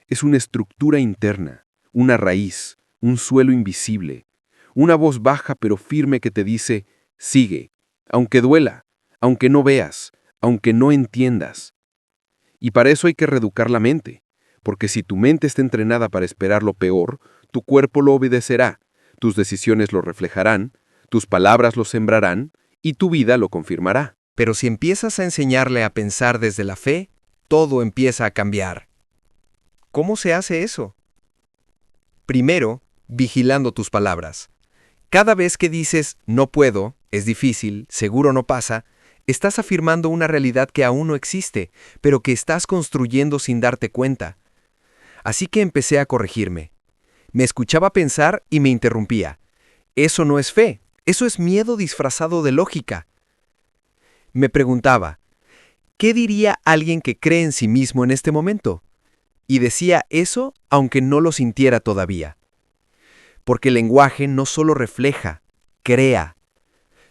es una estructura interna, una raíz, un suelo invisible, una voz baja pero firme que te dice, sigue, aunque duela, aunque no veas, aunque no entiendas. Y para eso hay que reeducar la mente, porque si tu mente está entrenada para esperar lo peor, tu cuerpo lo obedecerá, tus decisiones lo reflejarán, tus palabras lo sembrarán y tu vida lo confirmará.
Pero si empiezas a enseñarle a pensar desde la fe, todo empieza a cambiar. ¿Cómo se hace eso? Primero, vigilando tus palabras. Cada vez que dices no puedo, es difícil, seguro no pasa, estás afirmando una realidad que aún no existe, pero que estás construyendo sin darte cuenta. Así que empecé a corregirme. Me escuchaba pensar y me interrumpía. Eso no es fe, eso es miedo disfrazado de lógica. Me preguntaba, ¿qué diría alguien que cree en sí mismo en este momento? Y decía eso aunque no lo sintiera todavía. Porque el lenguaje no solo refleja, crea.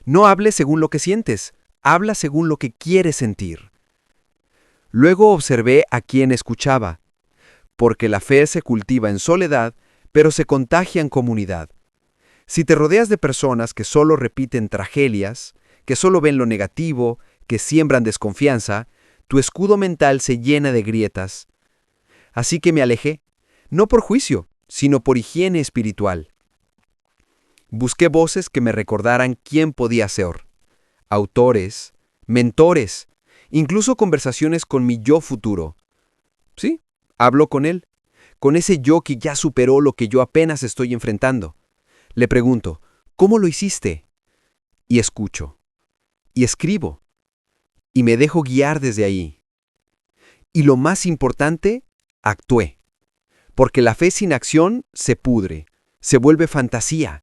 No hables según lo que sientes, habla según lo que quieres sentir. Luego observé a quien escuchaba, porque la fe se cultiva en soledad, pero se contagia en comunidad. Si te rodeas de personas que solo repiten tragedias, que solo ven lo negativo, que siembran desconfianza, tu escudo mental se llena de grietas. Así que me alejé, no por juicio, sino por higiene espiritual. Busqué voces que me recordaran quién podía ser. Autores, mentores, incluso conversaciones con mi yo futuro. Sí, hablo con él, con ese yo que ya superó lo que yo apenas estoy enfrentando. Le pregunto, ¿cómo lo hiciste? Y escucho. Y escribo. Y me dejo guiar desde ahí. Y lo más importante, actué. Porque la fe sin acción se pudre, se vuelve fantasía.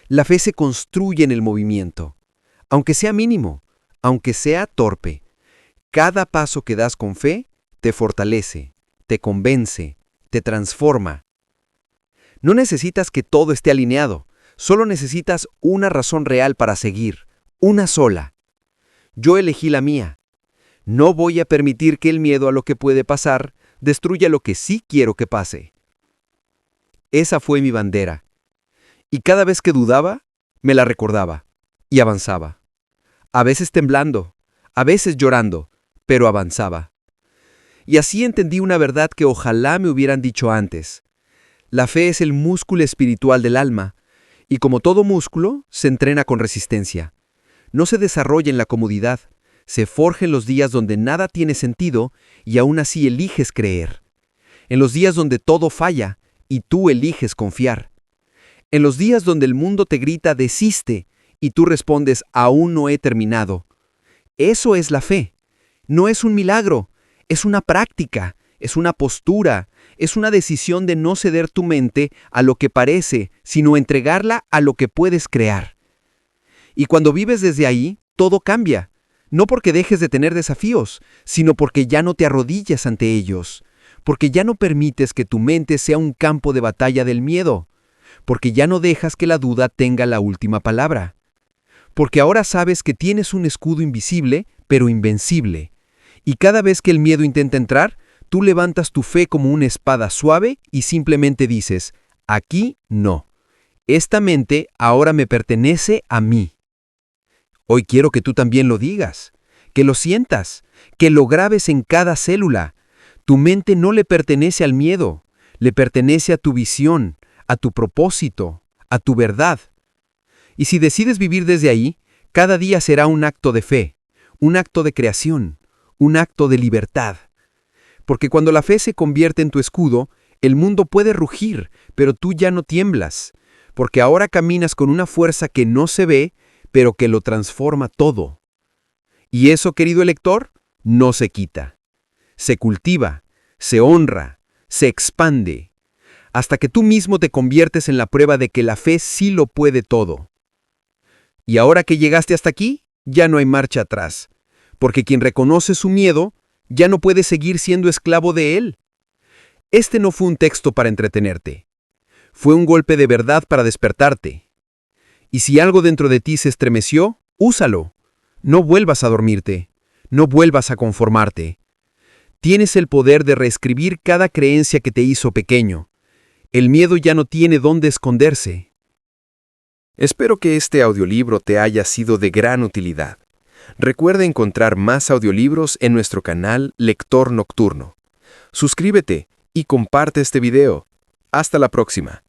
La fe se construye en el movimiento. Aunque sea mínimo, aunque sea torpe. Cada paso que das con fe te fortalece, te convence, te transforma. No necesitas que todo esté alineado, solo necesitas una razón real para seguir, una sola. Yo elegí la mía. No voy a permitir que el miedo a lo que puede pasar destruya lo que sí quiero que pase. Esa fue mi bandera. Y cada vez que dudaba, me la recordaba y avanzaba. A veces temblando, a veces llorando, pero avanzaba. Y así entendí una verdad que ojalá me hubieran dicho antes. La fe es el músculo espiritual del alma, y como todo músculo, se entrena con resistencia. No se desarrolla en la comodidad,
se forja en los días donde nada tiene sentido y aún así eliges creer. En los días donde todo falla y tú eliges confiar. En los días donde el mundo te grita desiste y tú respondes aún no he terminado. Eso es la fe. No es un milagro, es una práctica, es una postura, es una decisión de no ceder tu mente a lo que parece, sino entregarla a lo que puedes crear. Y cuando vives desde ahí, todo cambia. No porque dejes de tener desafíos, sino porque ya no te arrodillas ante ellos, porque ya no permites que tu mente sea un campo de batalla del miedo, porque ya no dejas que la duda tenga la última palabra, porque ahora sabes que tienes un escudo invisible, pero invencible, y cada vez que el miedo intenta entrar, tú levantas tu fe como una espada suave y simplemente dices, aquí no. Esta mente ahora me pertenece a mí. Hoy quiero que tú también lo digas, que lo sientas, que lo grabes en cada célula. Tu mente no le pertenece al miedo, le pertenece a tu visión, a tu propósito, a tu verdad. Y si decides vivir desde ahí, cada día será un acto de fe, un acto de creación, un acto de libertad. Porque cuando la fe se convierte en tu escudo, el mundo puede rugir, pero tú ya no tiemblas, porque ahora caminas con una fuerza que no se ve, pero que lo transforma todo. Y eso, querido lector, no se quita. Se cultiva, se honra, se expande, hasta que tú mismo te conviertes en la prueba de que la fe sí lo puede todo. Y ahora que llegaste hasta aquí, ya no hay marcha atrás, porque quien reconoce su miedo, ya no puede seguir siendo esclavo de él. Este no fue un texto para entretenerte. Fue un golpe de verdad para despertarte. Y si algo dentro de ti se estremeció, úsalo. No vuelvas a dormirte. No vuelvas a conformarte. Tienes el poder de reescribir cada creencia que te hizo pequeño. El miedo ya no tiene dónde esconderse.
Espero que este audiolibro te haya sido de gran utilidad. Recuerda encontrar más audiolibros en nuestro canal Lector Nocturno. Suscríbete y comparte este video. Hasta la próxima.